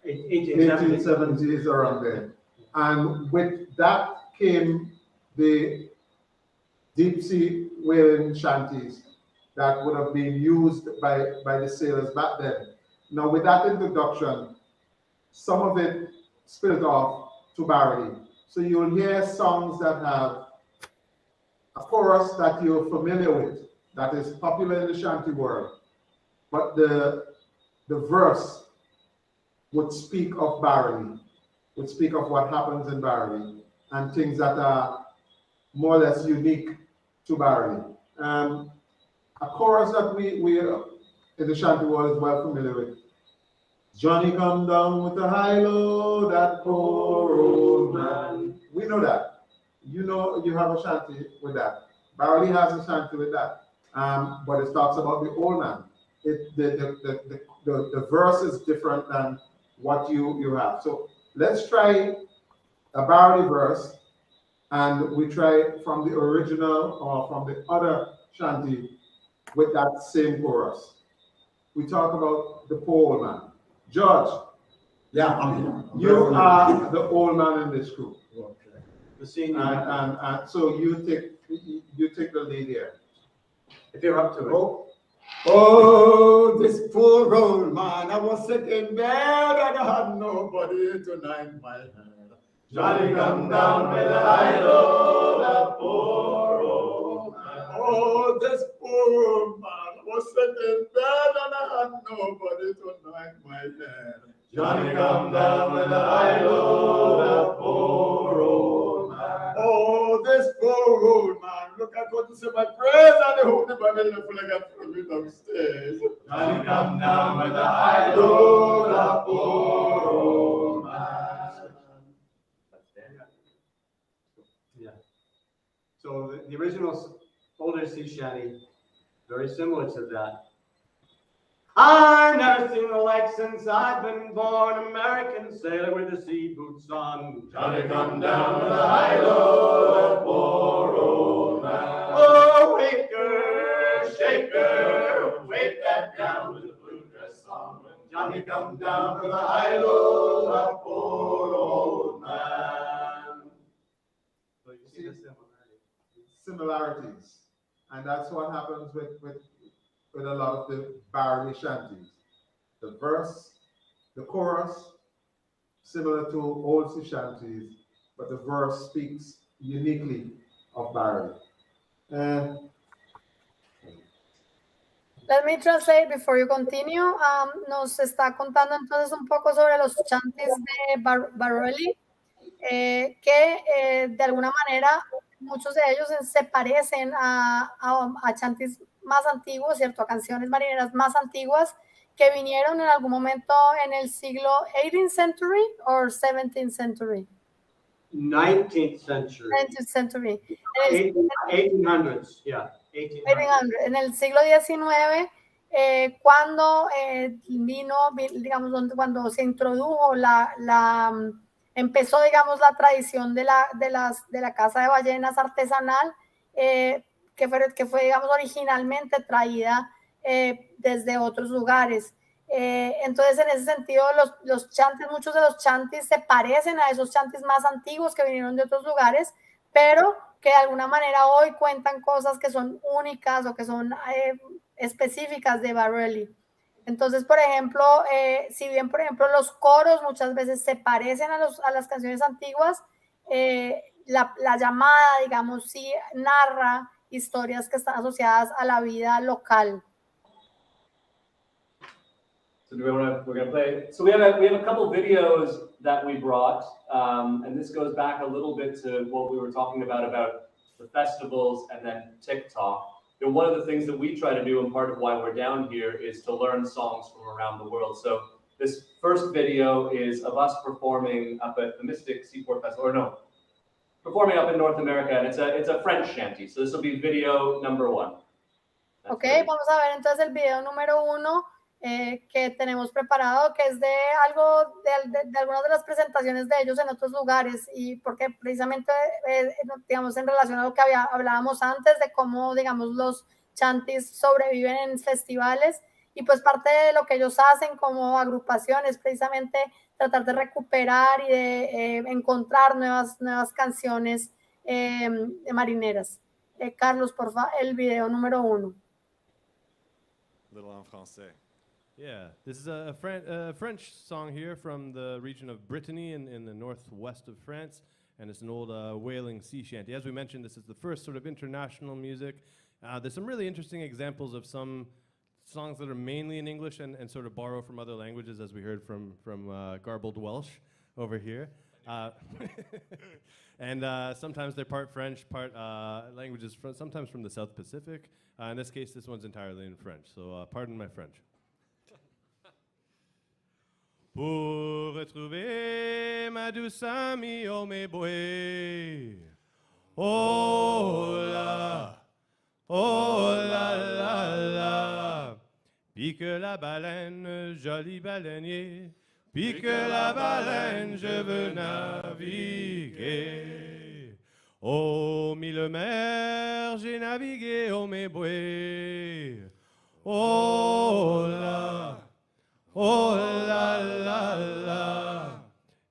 1870s around there. And with that came the deep sea whaling shanties that would have been used by the sailors back then. Now with that introduction, some of it spilled off to Barley. So you'll hear songs that have a chorus that you're familiar with, that is popular in the shanty world. But the verse would speak of Barley, would speak of what happens in Barley and things that are more or less unique to Barley. A chorus that we in the shanty world is well familiar with. Johnny come down with the high-low, that poor old man. We know that. You know you have a shanty with that. Barley has a shanty with that. But it talks about the old man. The verse is different than what you have. So let's try a Barley verse and we try from the original or from the other shanty with that same chorus. We talk about the poor old man. George, Yeah, I'm here. you are the old man in this group, Okay. The senior. and so you take the lead here. If you're up to it. Oh, this poor old man, I was sitting in bed and I had nobody to nine my head. Johnny come down with a high load, a poor old man. Oh, this poor old man, I was sitting in bed and I had nobody to nine my head. Johnny come down with a high load, a poor old man. Oh, this poor old man, look, I couldn't say my prayers and the Holy Bible left when I got through me downstairs. Johnny come down with a high load, a poor old man. Yeah. So the original older sea shanty, very similar to that. I've never seen the like since I've been born, American sailor with the sea boots on. Johnny come down with a high load, a poor old man. Oh, waker, shaker, wake that down with a blue dress on. When Johnny come down with a high load, a poor old man. So you see the Similarities, and that's what happens with a lot of the barley shanties. The verse, the chorus, similar to old sea shanties, but the verse speaks uniquely of barley. Let me translate before you continue. Nos está contando entonces un poco sobre los chantes de Baroli, que de alguna manera muchos de ellos se parecen a chantes más antiguos, ¿cierto? A canciones marineras más antiguas que vinieron en algún momento en el siglo 18th century or 17th century. 19th century. 19th century. 1800s, yeah. 1800s. En el siglo XIX, cuando vino, digamos, cuando se introdujo empezó, digamos, la tradición de la caza de ballenas artesanal, que fue, digamos, originalmente traída desde otros lugares. Entonces, en ese sentido, los chantes, muchos de los chantes se parecen a esos chantes más antiguos que vinieron de otros lugares, pero que de alguna manera hoy cuentan cosas que son únicas o que son específicas de Baroli. Entonces, por ejemplo, si bien, por ejemplo, los coros muchas veces se parecen a las canciones antiguas, la llamada, digamos, sí narra historias que están asociadas a la vida local. So we're going to play. So we have a couple videos that we brought, and this goes back a little bit to what we were talking about the festivals and then TikTok. And one of the things that we try to do, and part of why we're down here, is to learn songs from around the world. So this first video is of us performing up at the Mystic Seaport Festival, or no, performing up in North America, and it's a French shanty. So this will be video number 1. Ok, vamos a ver entonces el video número 1 que tenemos preparado, que es de algo de algunas de las presentaciones de ellos en otros lugares, y porque precisamente, digamos, en relación a lo que hablábamos antes de cómo, digamos, los chanties sobreviven en festivales, y pues parte de lo que ellos hacen como agrupaciones, precisamente tratar de recuperar y de encontrar nuevas canciones marineras. Carlos, por favor, el video número 1. Little en français. Yeah, this is a French song here from the region of Brittany in the northwest of France, and it's an old whaling sea shanty. As we mentioned, this is the first sort of international music. There's some really interesting examples of some songs that are mainly in English and sort of borrow from other languages, as we heard from garbled Welsh over here. And sometimes they're part French, part languages, sometimes from the South Pacific. In this case, this one's entirely in French, so pardon my French. Pour retrouver ma douce amie, oh mes bouées. Oh la la. Pique la baleine, joli baleinier. Pique la baleine, je veux naviguer. Oh, mille mers, j'ai navigué, oh mes bouées. Oh la la la.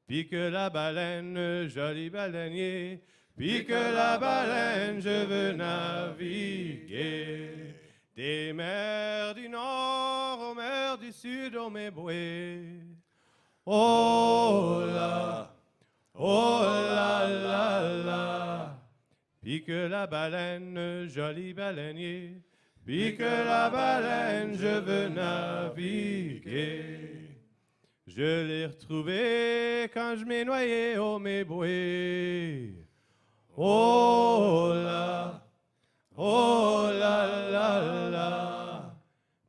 Pique la baleine, joli baleinier. Pique la baleine, je veux naviguer. Des mers du nord aux mers du sud, oh mes bouées. Oh la la. Pique la baleine, joli baleinier. Pique la baleine, je veux naviguer. Je l'ai retrouvé quand je m'ai noyé, oh mes bouées. Oh la la.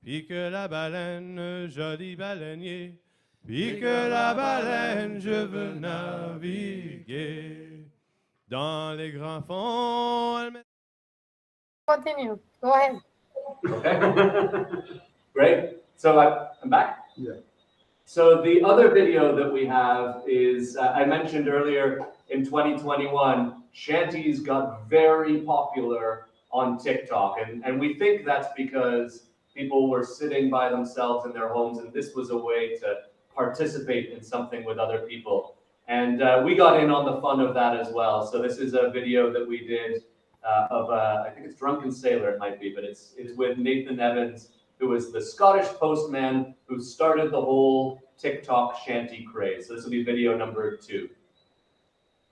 Pique la baleine, joli baleinier. Pique la baleine, je veux naviguer. Dans les grands fonds, elle Continue. Go ahead. Okay. Great. So I'm back? Yeah. So the other video that we have is, I mentioned earlier, in 2021, Chanteys got very popular on TikTok. And we think that's because people were sitting by themselves in their homes, and this was a way to participate in something with other people. And we got in on the fun of that as well. So this is a video that we did of, I think it's Drunken Sailor, it might be, but it's with Nathan Evans, who was the Scottish postman who started the whole TikTok shanty craze. So this will be video number 2.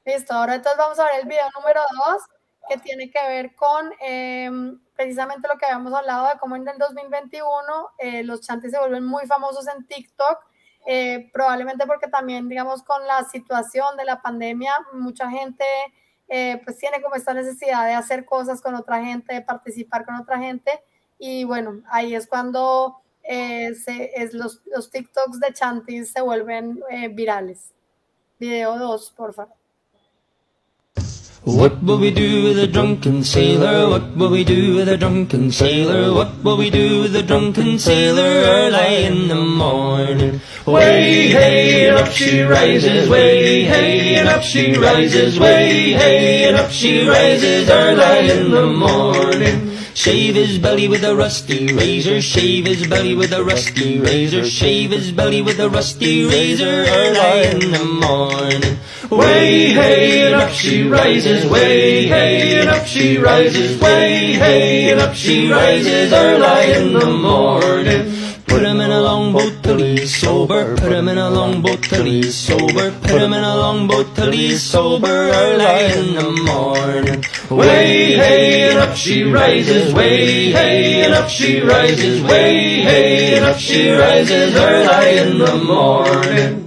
Listo, ahora entonces vamos a ver el video número 2, que tiene que ver con precisamente lo que habíamos hablado de cómo en el 2021 los chantes se vuelven muy famosos en TikTok, probablemente porque también, digamos, con la situación de la pandemia, mucha gente pues tiene como esta necesidad de hacer cosas con otra gente, de participar con otra gente, y bueno, ahí es cuando los TikToks de Chanteys se vuelven virales. Video 2, por favor. What will we do with a drunken sailor? What will we do with a drunken sailor? What will we do with a drunken sailor early in the morning? Way, hey, and up she rises, way, hey, and up she rises, way, hey, and up she rises early in the morning. Shave his belly with a rusty razor, shave his belly with a rusty razor, shave his belly with a rusty razor early in the morning. Way, hey, and up she rises, way, hey, and up she rises, way, hey, and up she rises early in the morning. Put him in a longboat till he's sober, put him in a longboat till he's sober, put him in a longboat till he's sober early in the morning. Way, hey, and up she rises, way, hey, and up she rises, way, hey, and up she rises early in the morning.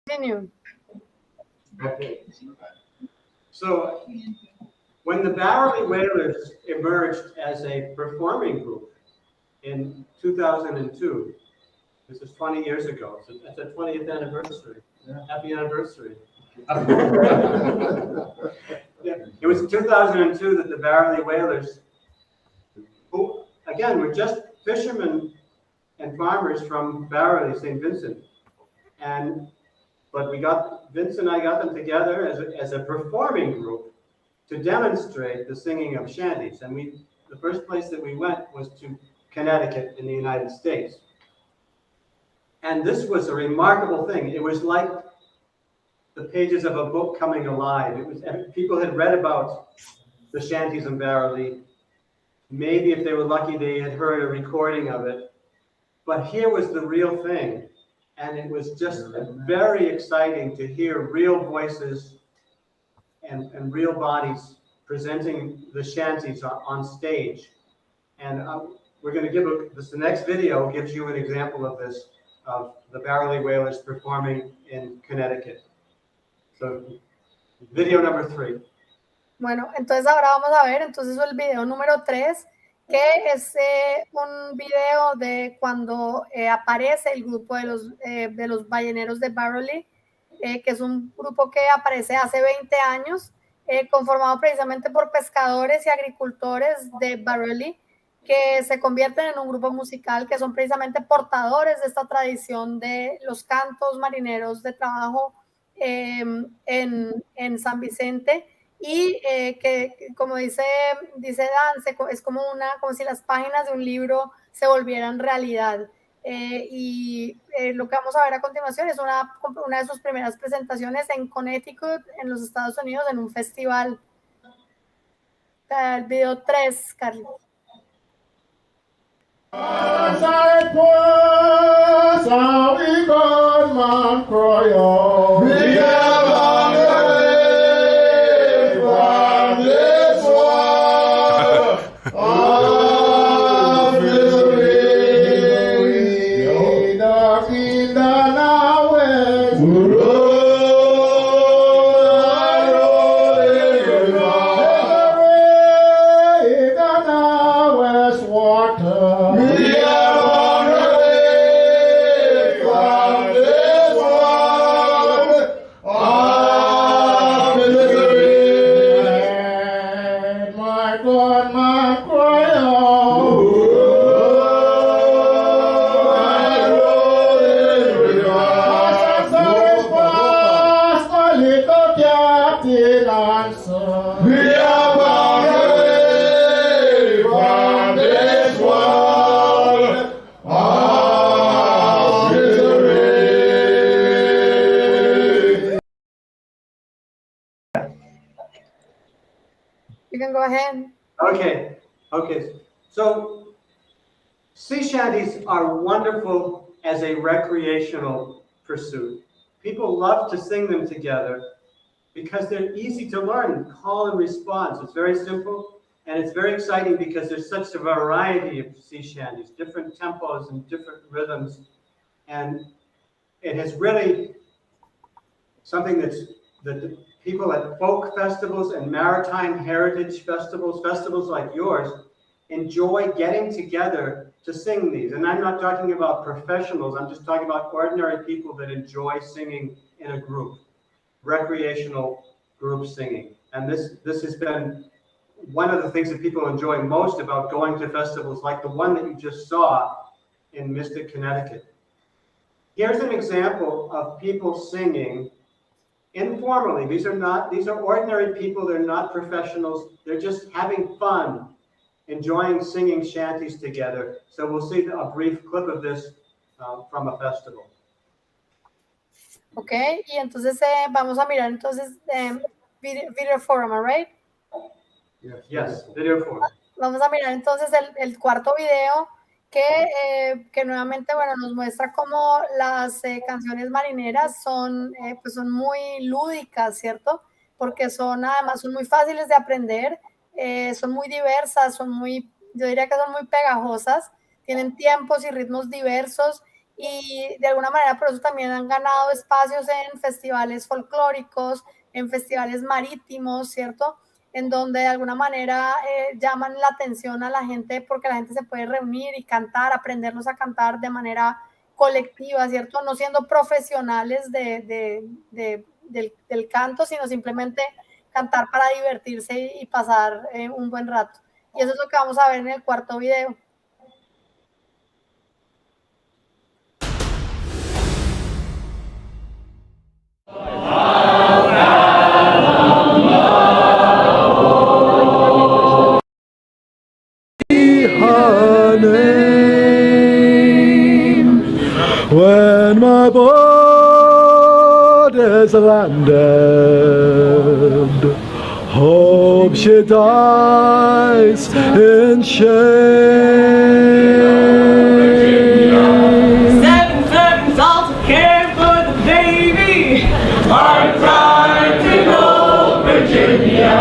Continue. Okay. So when the Barley Whalers emerged as a performing group in 2002, this is 20 years ago, so that's a 20th anniversary. Yeah. Happy anniversary. Yeah. It was 2002 that the Barley Whalers, who again were just fishermen and farmers from Barley, St. Vincent, but Vince and I got them together as a performing group to demonstrate the singing of shanties. And the first place that we went was to Connecticut in the United States. And this was a remarkable thing. It was like the pages of a book coming alive. People had read about the shanties in Barley. Maybe if they were lucky, they had heard a recording of it. But here was the real thing. And it was just very exciting to hear real voices and real bodies presenting the shanties on stage. And we're going to give the next video gives you an example of this, of the Barley Whalers performing in Connecticut. So, video number 3. Bueno, entonces ahora vamos a ver entonces el video número 3, que es un video de cuando aparece el grupo de los balleneros de Barley, que es un grupo que aparece hace 20 años, conformado precisamente por pescadores y agricultores de Barley, que se convierten en un grupo musical, que son precisamente portadores de esta tradición de los cantos marineros de trabajo en San Vicente, y que, como dice Dan, es como si las páginas de un libro se volvieran realidad. Lo que vamos a ver a continuación es una de sus primeras presentaciones en Connecticut, en los Estados Unidos, en un festival. El video 3, Carly. You can go ahead. Okay. So sea shanties are wonderful as a recreational pursuit. People love to sing them together because they're easy to learn, call and response. It's very simple, and it's very exciting because there's such a variety of sea shanties, different tempos and different rhythms. And it has really something that the people at folk festivals and maritime heritage festivals like yours, enjoy getting together to sing these. And I'm not talking about professionals, I'm just talking about ordinary people that enjoy singing in a group, recreational group singing. And this has been one of the things that people enjoy most about going to festivals like the one that you just saw in Mystic, Connecticut. Here's an example of people singing informally. These are ordinary people, they're not professionals, they're just having fun, enjoying singing shanties together. So we'll see a brief clip of this from a festival. Ok, y entonces vamos a mirar entonces video forum, right? Yes, video forum. Vamos a mirar entonces el cuarto video que nuevamente, bueno, nos muestra cómo las canciones marineras son muy lúdicas, ¿cierto? Porque además son muy fáciles de aprender, son muy diversas, yo diría que son muy pegajosas, tienen tiempos y ritmos diversos, y de alguna manera por eso también han ganado espacios en festivales folclóricos, en festivales marítimos, ¿cierto? En donde de alguna manera llaman la atención a la gente porque la gente se puede reunir y cantar, aprenderlos a cantar de manera colectiva, ¿cierto? No siendo profesionales del canto, sino simplemente cantar para divertirse y pasar un buen rato. Y eso es lo que vamos a ver en el cuarto video. When my boat is landed, hope she dies in shame. 7 salt of care for the baby, our pride in old Virginia.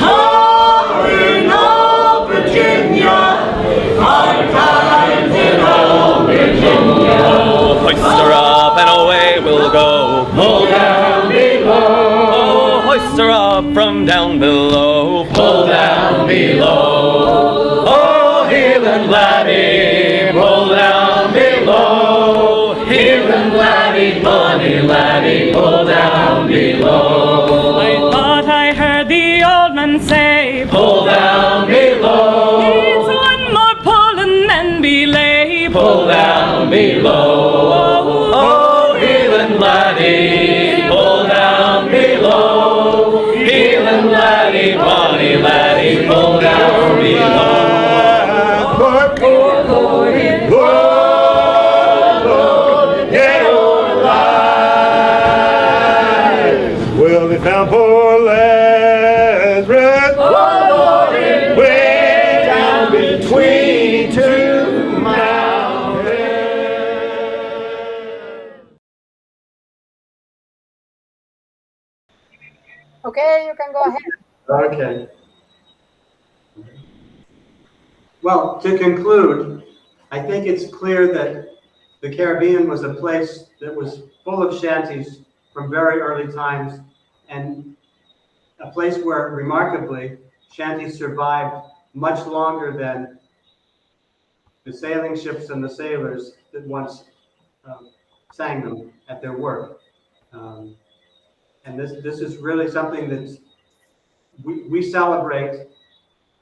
Oh, in old Virginia, our pride in old Virginia. Hoist her up and away we'll go. Pull down below. Oh, hoist her up from down below. Pull down below. Oh, Heelan laddie, pull down below. Heelan laddie, bonny laddie, pull down below. I thought I heard the old man say, pull down below. It's one more bonny laddie, pull down below. Poor Lordy, Get our lives. Well, they found poor Lazarus. Way down between two mountains. Okay, you can go ahead. Okay. Well, to conclude, I think it's clear that the Caribbean was a place that was full of shanties from very early times, and a place where, remarkably, shanties survived much longer than the sailing ships and the sailors that once sang them at their work. And this is really something that we celebrate,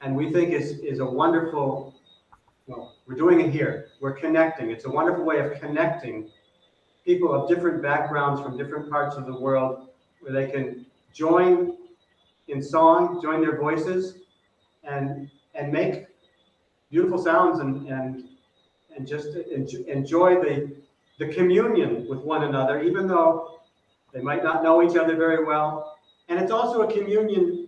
and we think is a wonderful, well, we're doing it here. We're connecting. It's a wonderful way of connecting people of different backgrounds from different parts of the world, where they can join in song, join their voices, and make beautiful sounds and just enjoy the communion with one another, even though they might not know each other very well. And it's also a communion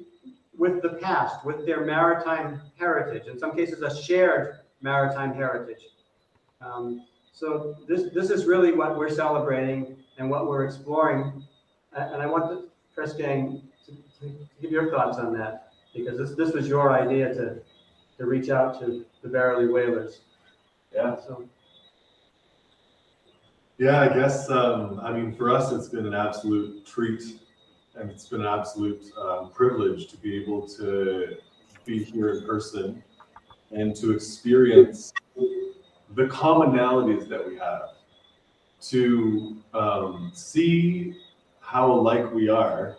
with the past, with their maritime heritage, in some cases a shared maritime heritage. So this is really what we're celebrating and what we're exploring. And I want the press gang to give your thoughts on that, because this was your idea to reach out to the Barely Whalers. Yeah. So. Yeah, I guess, I mean, for us, it's been an absolute treat, and it's been an absolute privilege to be able to be here in person and to experience the commonalities that we have, to see how alike we are,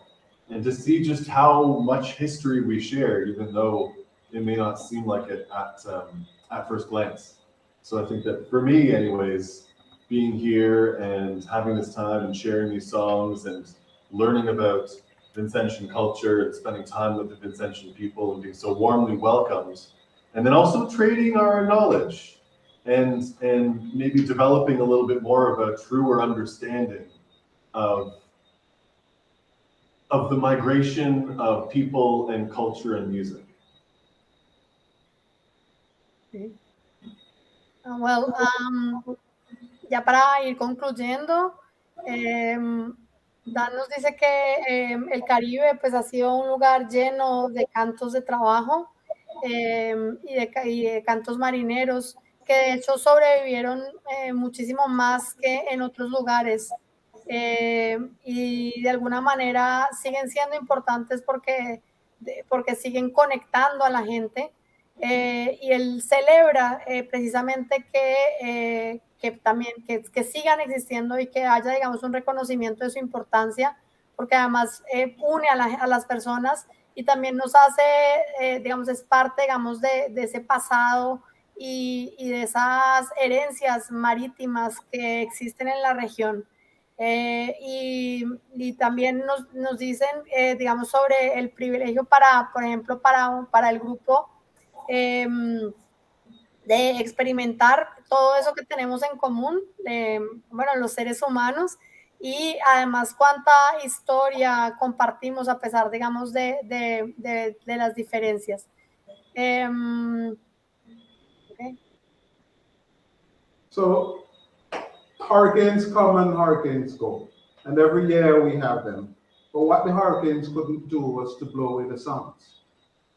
and to see just how much history we share, even though it may not seem like it at first glance. So I think that for me anyways, being here and having this time and sharing these songs and learning about Vincentian culture and spending time with the Vincentian people and being so warmly welcomed, and then also trading our knowledge and maybe developing a little bit more of a truer understanding of the migration of people and culture and music. Well, ya para ir concluyendo, Dan nos dice que el Caribe pues ha sido un lugar lleno de cantos de trabajo y de cantos marineros que de hecho sobrevivieron muchísimo más que en otros lugares y de alguna manera siguen siendo importantes porque siguen conectando a la gente. Y él celebra precisamente que también que sigan existiendo y que haya, digamos, un reconocimiento de su importancia, porque además une a las personas y también nos hace, digamos, es parte, digamos, de ese pasado y de esas herencias marítimas que existen en la región. Y también nos dicen, digamos, sobre el privilegio por ejemplo, para el grupo, de experimentar todo eso que tenemos en común, bueno, los seres humanos, y además cuánta historia compartimos a pesar, digamos, de las diferencias. Okay. So hurricanes come and hurricanes go, and every year we have them. But what the hurricanes couldn't do was to blow away the songs,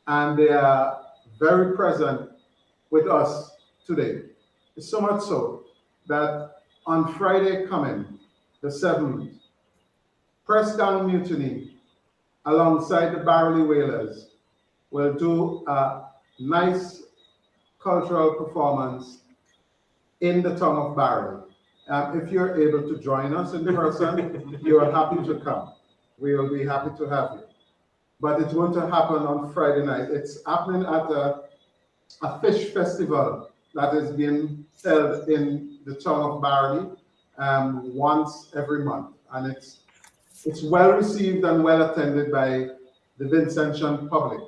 and they are very present with us today. It's so much so that on Friday coming, the 7th, Press Gang Mutiny, alongside the Barely Whalers, will do a nice cultural performance in the town of Barely. If you're able to join us in person, you are happy to come. We will be happy to have you. But it's going to happen on Friday night. It's happening at a fish festival that is being held in the town of Barely once every month. And it's well received and well attended by the Vincentian public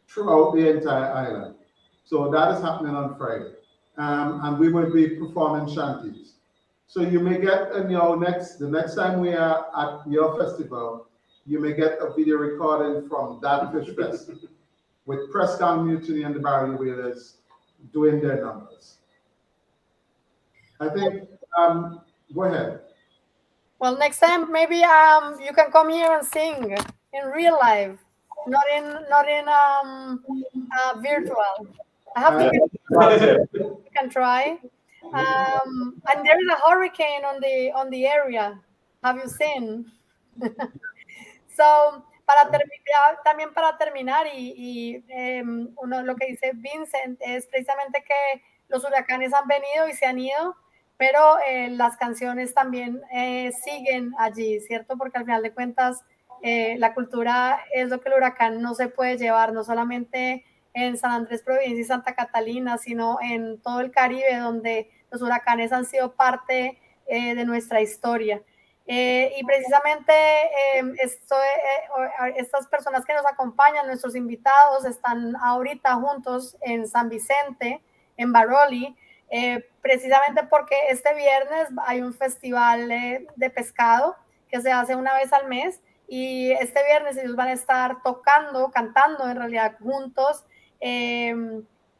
throughout the entire island. So that is happening on Friday. And we will be performing shanties. So you may get in your the next time we are at your festival, you may get a video recording from that fish fest with Preston Mutiny and the Barrel Whalers doing their numbers. I think, go ahead. Well, next time maybe you can come here and sing in real life, not in virtual. I have to. You can try. And there is a hurricane on the area. Have you seen? So, también para terminar, lo que dice Vincent es precisamente que los huracanes han venido y se han ido, pero las canciones también siguen allí, ¿cierto? Porque al final de cuentas, la cultura es lo que el huracán no se puede llevar, no solamente en San Andrés, Providencia y Santa Catalina, sino en todo el Caribe, donde los huracanes han sido parte de nuestra historia. Y precisamente estas personas que nos acompañan, nuestros invitados, están ahorita juntos en San Vicente, en Baroli, precisamente porque este viernes hay un festival de pescado que se hace una vez al mes, y este viernes ellos van a estar cantando en realidad juntos,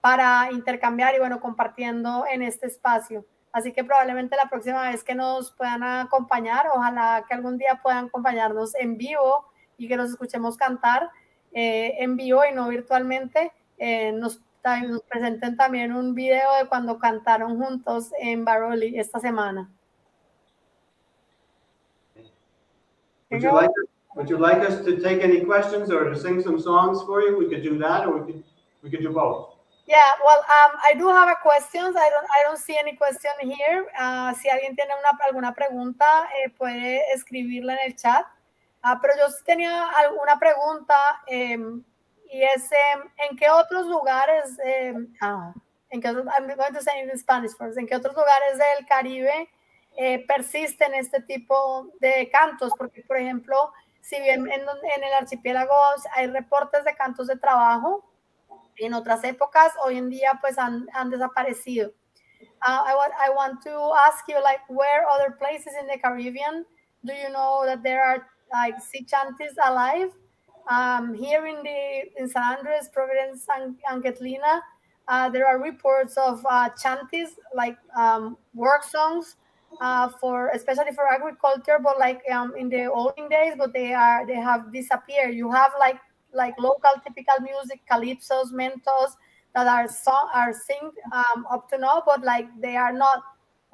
para intercambiar y bueno, compartiendo en este espacio. Así que probablemente la próxima vez que nos puedan acompañar, ojalá que algún día puedan acompañarnos en vivo y que nos escuchemos cantar en vivo y no virtualmente, nos presenten también un video de cuando cantaron juntos en Baroli esta semana. Would you like us to take any questions or to sing some songs for you? We could do that, or we could do both. Yeah, well, I do have a questions. I don't see any question here. Si alguien tiene alguna pregunta, puede escribirla en el chat. Pero yo sí tenía alguna pregunta, y es, ¿en qué otros lugares, I'm going to say in Spanish first, ¿en qué otros lugares del Caribe persisten este tipo de cantos? Porque, por ejemplo, si bien en el archipiélago hay reportes de cantos de trabajo, en otras épocas, hoy en día, pues han desaparecido. I want to ask you, like, where other places in the Caribbean do you know that there are like sea chanties alive? Here in San Andrés, Providencia, and Catlina, there are reports of chanties, like work songs, especially for agriculture, but like in the olden days, but they have disappeared. You have like local typical music, calypsos, mentos, that are sing up to now, but like they are not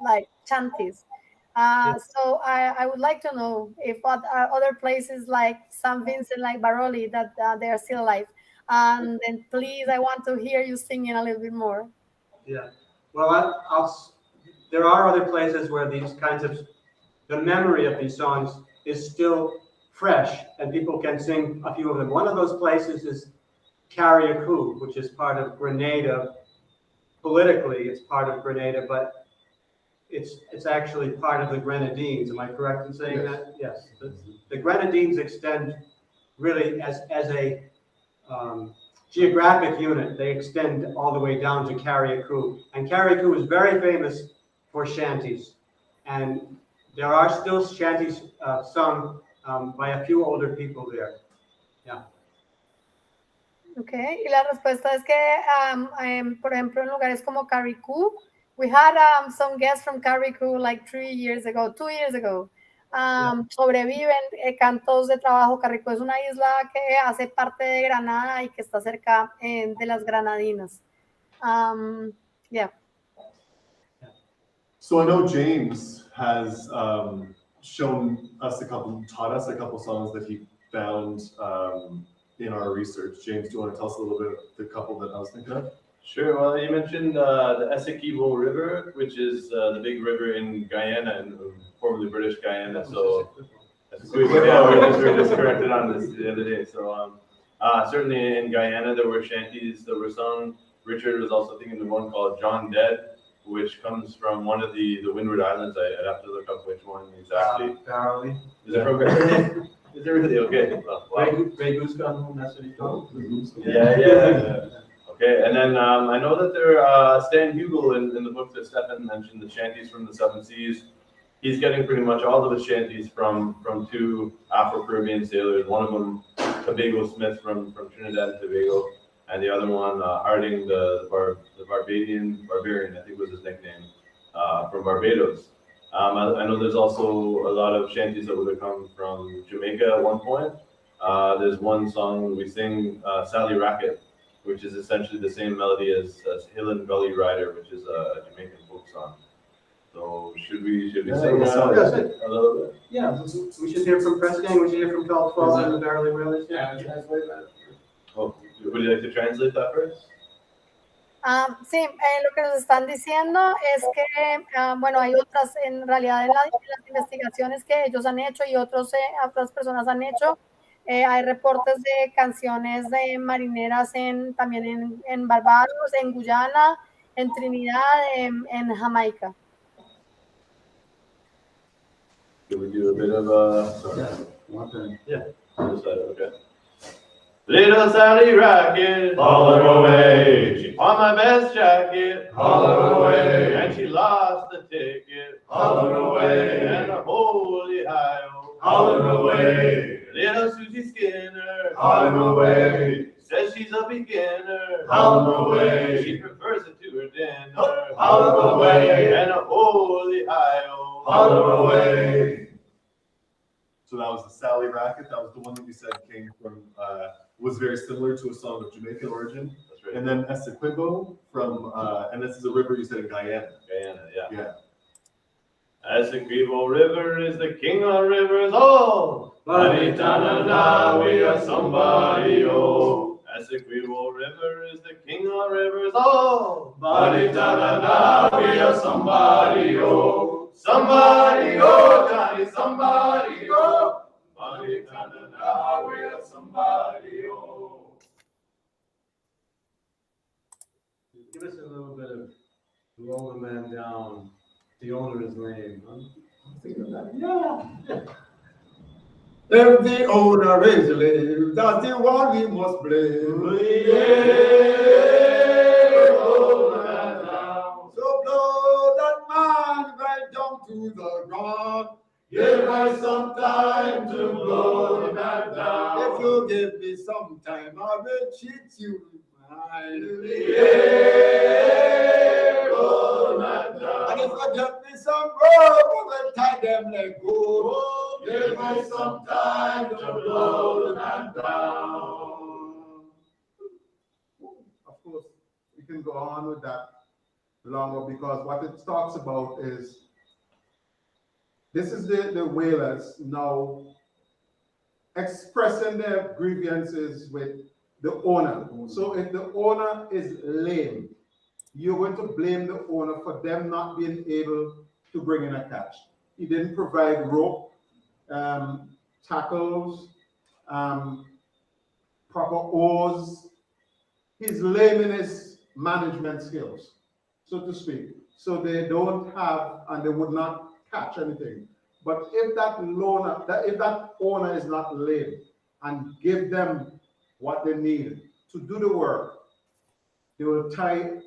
like chanties. So I would like to know if other places like San Vincent, like Baroli, that they are still alive. And then please, I want to hear you singing a little bit more. Yeah, well, there are other places where these kinds of, the memory of these songs is still fresh, and people can sing a few of them. One of those places is Carriacou, which is part of Grenada. Politically, it's part of Grenada, but it's actually part of the Grenadines. Am I correct in saying that? Yes. The Grenadines extend really as a geographic unit. They extend all the way down to Carriacou, and Carriacou is very famous for shanties, and there are still shanties sung by a few older people there. Yeah. Okay, y la respuesta es que, por ejemplo, en lugares como Carriacou, we had some guests from Carriacou like 2 years ago. Sobreviven cantos de trabajo. Carriacou es una isla que hace parte de Granada y que está cerca de las Granadinas. Yeah. So I know James has taught us a couple songs that he found in our research. James, do you want to tell us a little bit of the couple that I was thinking of? Sure. Well, you mentioned the Essequibo River, which is the big river in Guyana, and formerly British Guyana. So we're just corrected on this the other day. So certainly in Guyana there were shanties that were sung. Richard was also thinking of one called John Dead, which comes from one of the Windward Islands. I'd have to look up which one exactly. Barely. Is it from Barely? Is it really? Okay. Well, wow. Grey Goose got home, that's what he told me. Yeah. Okay, and then I know that there, Stan Hugel in the book that Stefan mentioned, the Chanteys from the Seven Seas, he's getting pretty much all of his Chanteys from two Afro-Caribbean sailors. One of them, Tobago Smith from Trinidad and Tobago, and the other one, Harding, the Barbarian, I think was his nickname, from Barbados. I know there's also a lot of Chanteys that would have come from Jamaica at one point. There's one song we sing, Sally Racket, which is essentially the same melody as Hill and Gully Rider, which is a Jamaican folk song. So should we sing a little bit? Yeah, so we should hear from Press Gang, we should hear from Bell 12 and the Barely Whalers. Yeah, translate that. Oh, would you like to translate that first? Sí, lo que nos están diciendo es que, bueno, hay otras, en realidad en las investigaciones que ellos han hecho y otras personas han hecho, hay reportes de canciones de marineras también en Barbados, en Guyana, en Trinidad, en Jamaica. Should we do a bit of yeah, okay. Little Sally Rocket, Haul her away. She pawned my best jacket, Haul her away. and she lost the ticket, Haul her away. and her holy high-o, Haul her away. Little Susie Skinner, Haul her away. says she's a beginner, Haul her away. she prefers it to her dinner, Haul her away. and her holy high-o, Haul her away. So that was the Sally Racket. That was the one that we said came from, was very similar to a song of Jamaican origin. That's right. And then Essequibo from, and this is a river you said in Guyana. Guyana, yeah. Yeah. Essequibo River is the king of rivers, oh! Ba-dee-da-da-da, we are somebody, oh. Essequibo River is the king of rivers, oh! Ba-dee-da-da-da, we are somebody, oh. Somebody, oh, Johnny, somebody, oh. Ba-dee-da-da-da, we are somebody, oh. Give us a little bit of Roll the Man Down, the owner's name, huh? I'm thinking of that. Yeah. If the owner is lame, that's the one we must blame. Yeah, roll the man down. So blow that man right down to the ground. Give her some time to blow the man down. If you give me some time, I will treat you fine. Yeah, roll the man down. And if you give me some rope, I will tie them like gold. Give her some time to blow the man down. Of course, we can go on with that longer because what it talks about is this is the whalers now expressing their grievances with the owner. So if the owner is lame, you're going to blame the owner for them not being able to bring in a catch. He didn't provide rope, tackles, proper oars. He's lame in his management skills, so to speak. So they don't have, and they would not catch anything. But if that owner is not lame and give them what they need to do the work, they will tie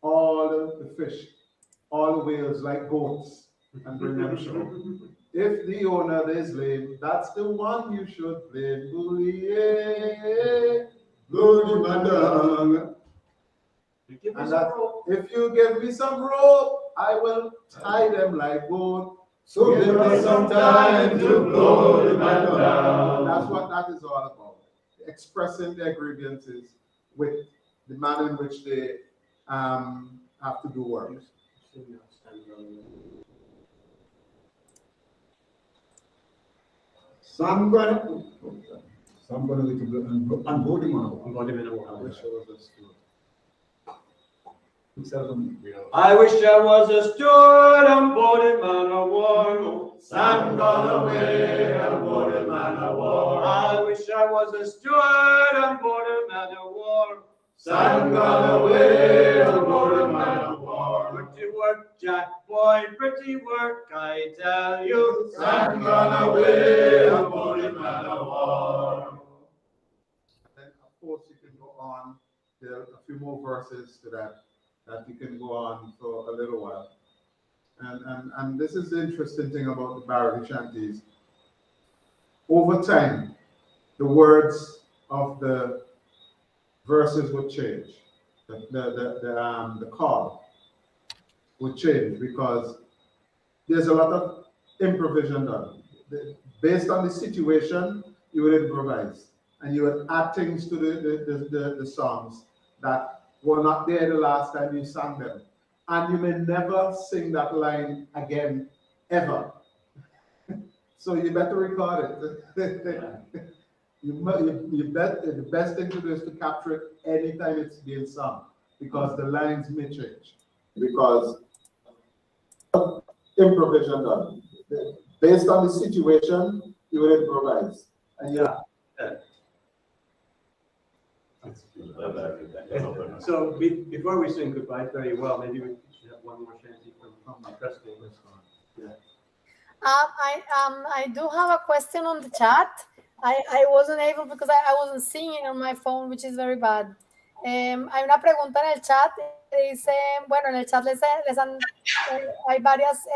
all the fish, all the whales like goats and bring them ashore. If the owner is lame, that's the one you should blame. And that if you give me some rope, I will tie them like goat. So give us some time to blow the man down. That's what that is all about. Expressing their grievances with the manner in which they have to do work. Somebody and boarding I wish I was a steward on board a man of war. Sam gone away on board a man of war. I wish I was a steward on board a man of war. Sam gone away on board a man of war. But you work, Jack boy, pretty work, I tell you. Sand gone away, a bullet man of war. Then, of course, you can go on. There are a few more verses to that you can go on for a little while. And this is the interesting thing about the barrack chanties. Over time, the words of the verses would change. The call would change because there's a lot of improvisation done. Based on the situation, you would improvise and you would add things to the songs that were not there the last time you sang them. And you may never sing that line again, ever. So you better record it. The best thing to do is to capture it anytime it's being sung, because the lines may change. Because improvisation done. Based on the situation, you will improvise. And So before we sing goodbye, very well, maybe we should have one more shanty from Preston. Yeah. I do have a question on the chat. I wasn't able because I wasn't seeing it on my phone, which is very bad. Hay una pregunta en el chat. Dice, bueno, en el chat hay varios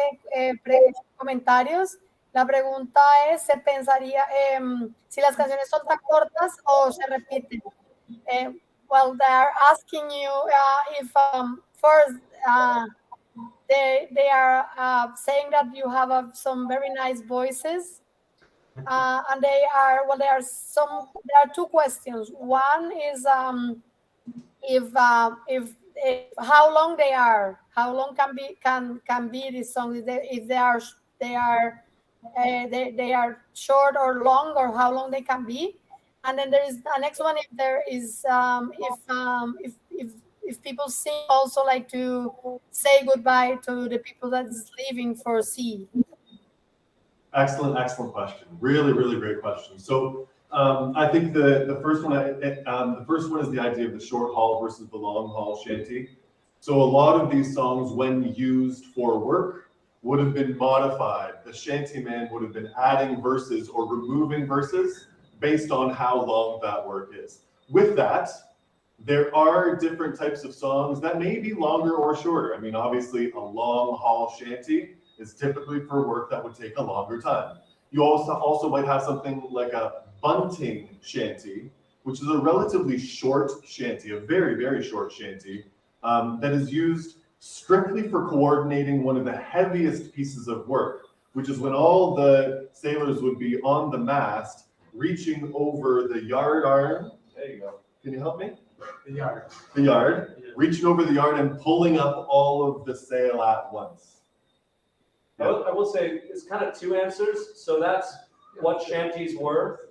comentarios. La pregunta es, ¿se pensaría si las canciones son tan cortas o se repiten? Well, they're asking you if first they are saying that you have some very nice voices, and there are two questions. One is if how long they are, how long can be these songs, if they are short or long, or how long they can be. And then there is the next one, if there is if people sing also like to say goodbye to the people that's leaving for sea. Excellent question. Really, really great question. So I think the first one is the idea of the short haul versus the long haul shanty. So a lot of these songs, when used for work, would have been modified. The shantyman would have been adding verses or removing verses based on how long that work is. With that, there are different types of songs that may be longer or shorter. I mean, obviously, a long haul shanty is typically for work that would take a longer time. You also might have something like a bunting shanty, which is a relatively short shanty, a very, very short shanty, that is used strictly for coordinating one of the heaviest pieces of work, which is when all the sailors would be on the mast, reaching over the yard arm. There you go. Can you help me? The yard. The yard. Yeah. Reaching over the yard and pulling up all of the sail at once. I will say it's kind of two answers. So that's what shanties were,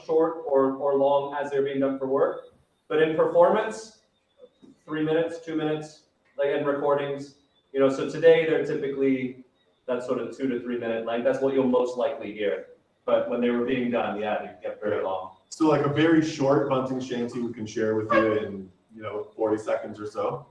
short or long as they're being done for work. But in performance, 3 minutes, 2 minutes, like in recordings, so today they're typically that sort of 2 to 3 minute length. That's what you'll most likely hear. But when they were being done, they get very long. So like a very short bunting shanty we can share with you in 40 seconds or so.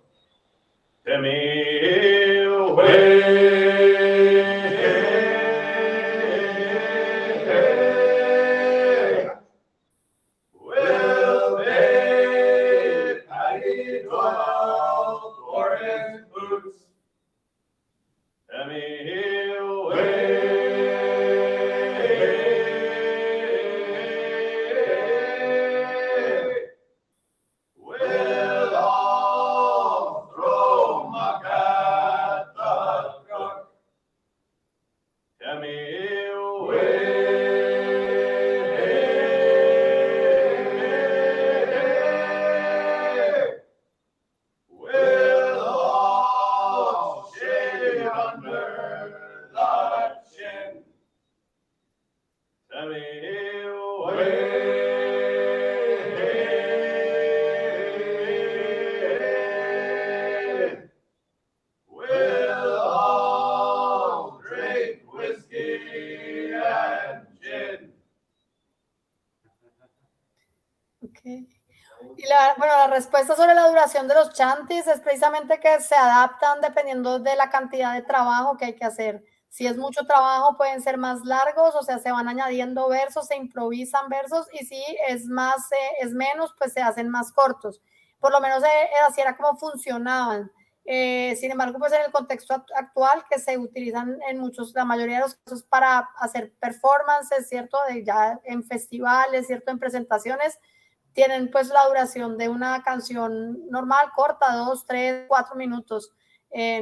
respuesta sobre la duración de los chanties es precisamente que se adaptan dependiendo de la cantidad de trabajo que hay que hacer. Si es mucho trabajo, pueden ser más largos, o sea, se van añadiendo versos, se improvisan versos, y si es menos, pues se hacen más cortos. Por lo menos así era como funcionaban. Sin embargo, pues en el contexto actual, que se utilizan la mayoría de los casos para hacer performances, ¿cierto? Ya en festivales, ¿cierto? En presentaciones, tienen pues la duración de una canción normal, corta, 2, 3, 4 minutos,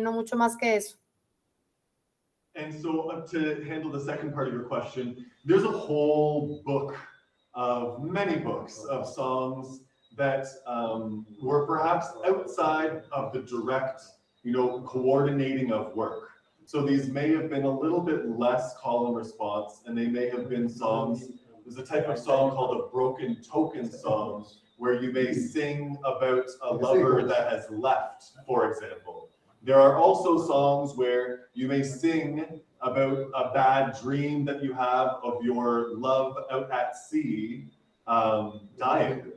no mucho más que eso. And so to handle the second part of your question, there's a whole book of many books of songs that were perhaps outside of the direct, coordinating of work. So these may have been a little bit less call and response, and they may have been songs. There's a type of song called a broken token song, where you may sing about a lover that has left, for example. There are also songs where you may sing about a bad dream that you have of your love out at sea dying,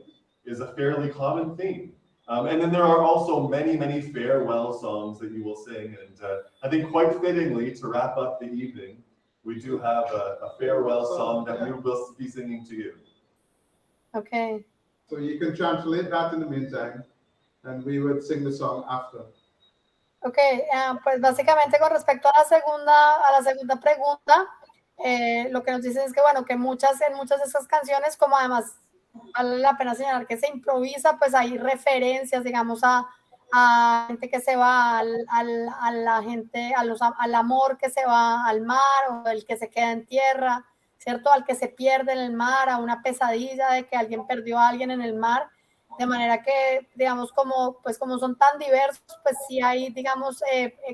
is a fairly common theme. And then there are also many, many farewell songs that you will sing. And I think quite fittingly, to wrap up the evening, we do have a farewell song that we will be singing to you. Okay. So you can translate that in the meantime, and we would sing the song after. Ok, pues básicamente con respecto a la segunda pregunta, lo que nos dicen es que, bueno, que en muchas de esas canciones, como además vale la pena señalar que se improvisa, pues hay referencias, digamos, a gente que se va al amor que se va al mar, o el que se queda en tierra, ¿cierto? Al que se pierde en el mar, a una pesadilla de que alguien perdió a alguien en el mar. De manera que, digamos, como son tan diversos, pues sí hay, digamos,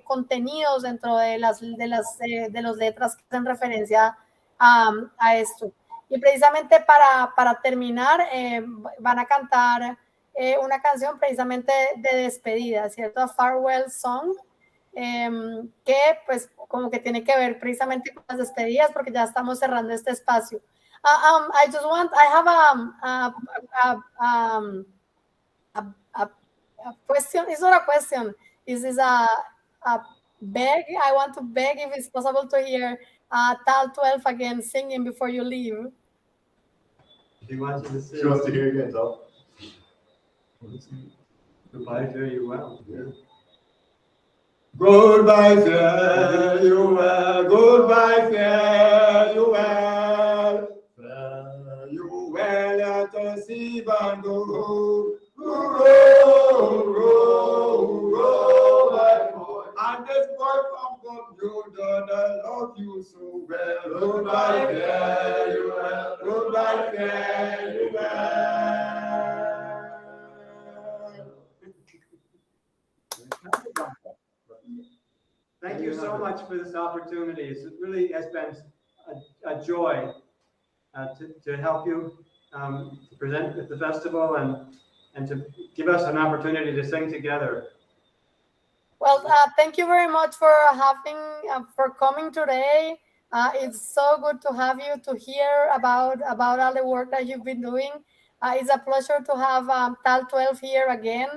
contenidos dentro de las letras que hacen referencia a esto. Y precisamente para terminar, van a cantar una canción precisamente de despedida, ¿cierto? A farewell song, que pues como que tiene que ver precisamente con las despedidas, porque ya estamos cerrando este espacio. I have a question. It's not a question. This is a beg. I want to beg if it's possible to hear Tal 12 again singing before you leave. She wants you to sing. She wants to hear you again, Tal. Goodbye, fare you well. Yeah. Goodbye, fare you well. Goodbye, fare you well. Fare you well at the sea, row, row, my boy. And this boy from Bermuda, I love you so well. Goodbye, fare you well. Goodbye, fare you well. Thank you so much for this opportunity. It really has been a joy to help you to present at the festival and to give us an opportunity to sing together. Well, thank you very much for for coming today. It's so good to have you to hear about all the work that you've been doing. It's a pleasure to have Tal 12 here again.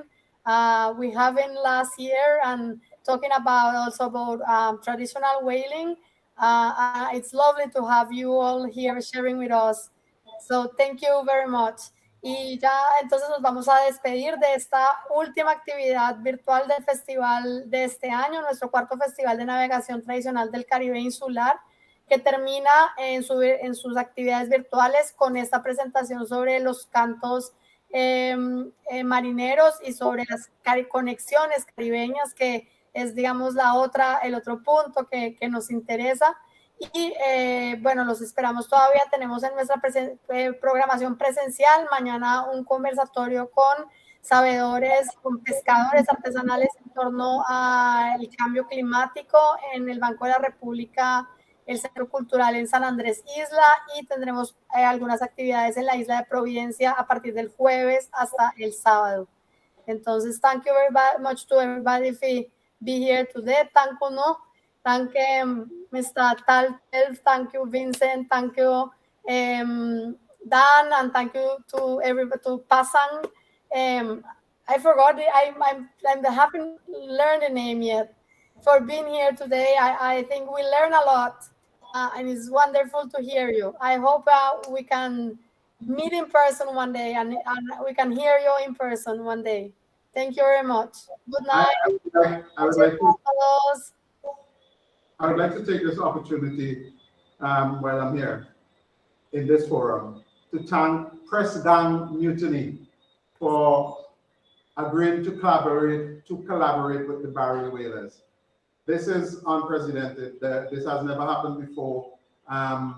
We have him last year and talking about traditional whaling. It's lovely to have you all here sharing with us. So thank you very much. Y ya entonces nos vamos a despedir de esta última actividad virtual del festival de este año, nuestro cuarto festival de navegación tradicional del Caribe insular, que termina en sus actividades virtuales con esta presentación sobre los cantos marineros y sobre las conexiones caribeñas, que es, digamos, el otro punto que nos interesa. Y bueno, los esperamos todavía. Tenemos en nuestra programación presencial mañana un conversatorio con sabedores, con pescadores artesanales en torno al cambio climático en el Banco de la República, el Centro Cultural en San Andrés, Isla, y tendremos algunas actividades en la isla de Providencia a partir del jueves hasta el sábado. Entonces, thank you very much to everybody for being here today. Thank you, no? Thank you, Mr. Tal, thank you, Vincent, thank you, Dan, and thank you to everybody, to Pasang. I forgot it. I haven't learned the name yet. For being here today, I think we learn a lot, and it's wonderful to hear you. I hope we can meet in person one day, and we can hear you in person one day. Thank you very much. Good night. I would like to take this opportunity while I'm here in this forum to thank Press Gang Mutiny for agreeing to collaborate with the Barry Whalers. This is unprecedented. This has never happened before. And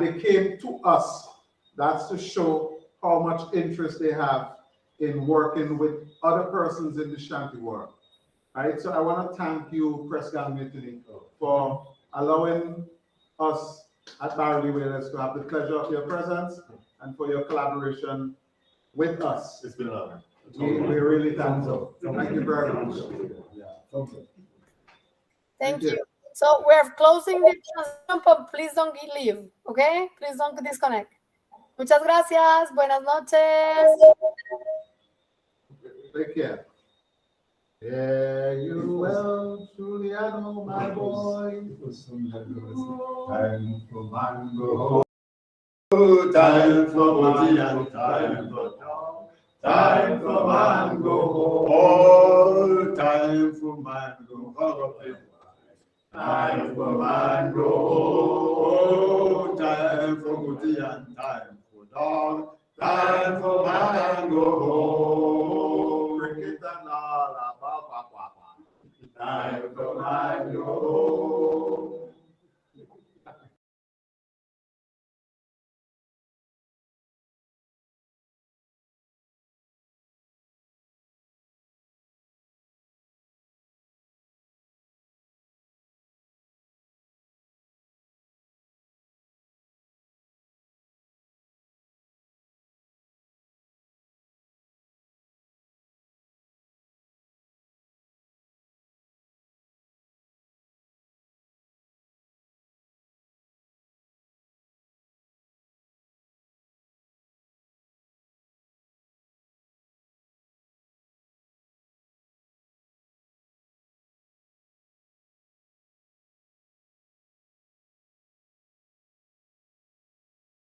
they came to us. That's to show how much interest they have in working with other persons in the shanty world. All right, so I want to thank you, Press Gang Mutiny, for allowing us at Barry Whalers to have the pleasure of your presence and for your collaboration with us. It's been an honor. We really thank you. Thank you very much. Thank you. So we're closing the transition, but please don't leave, okay? Please don't disconnect. Muchas gracias. Buenas noches. Take care. Yeah, you well, Juliano, my boy. Time for mango. Time for mango. Time for dog. Time for mango. All time for mango. All of it. Time for mango. Time for Muti and time for dog. Time for mango. Cricket and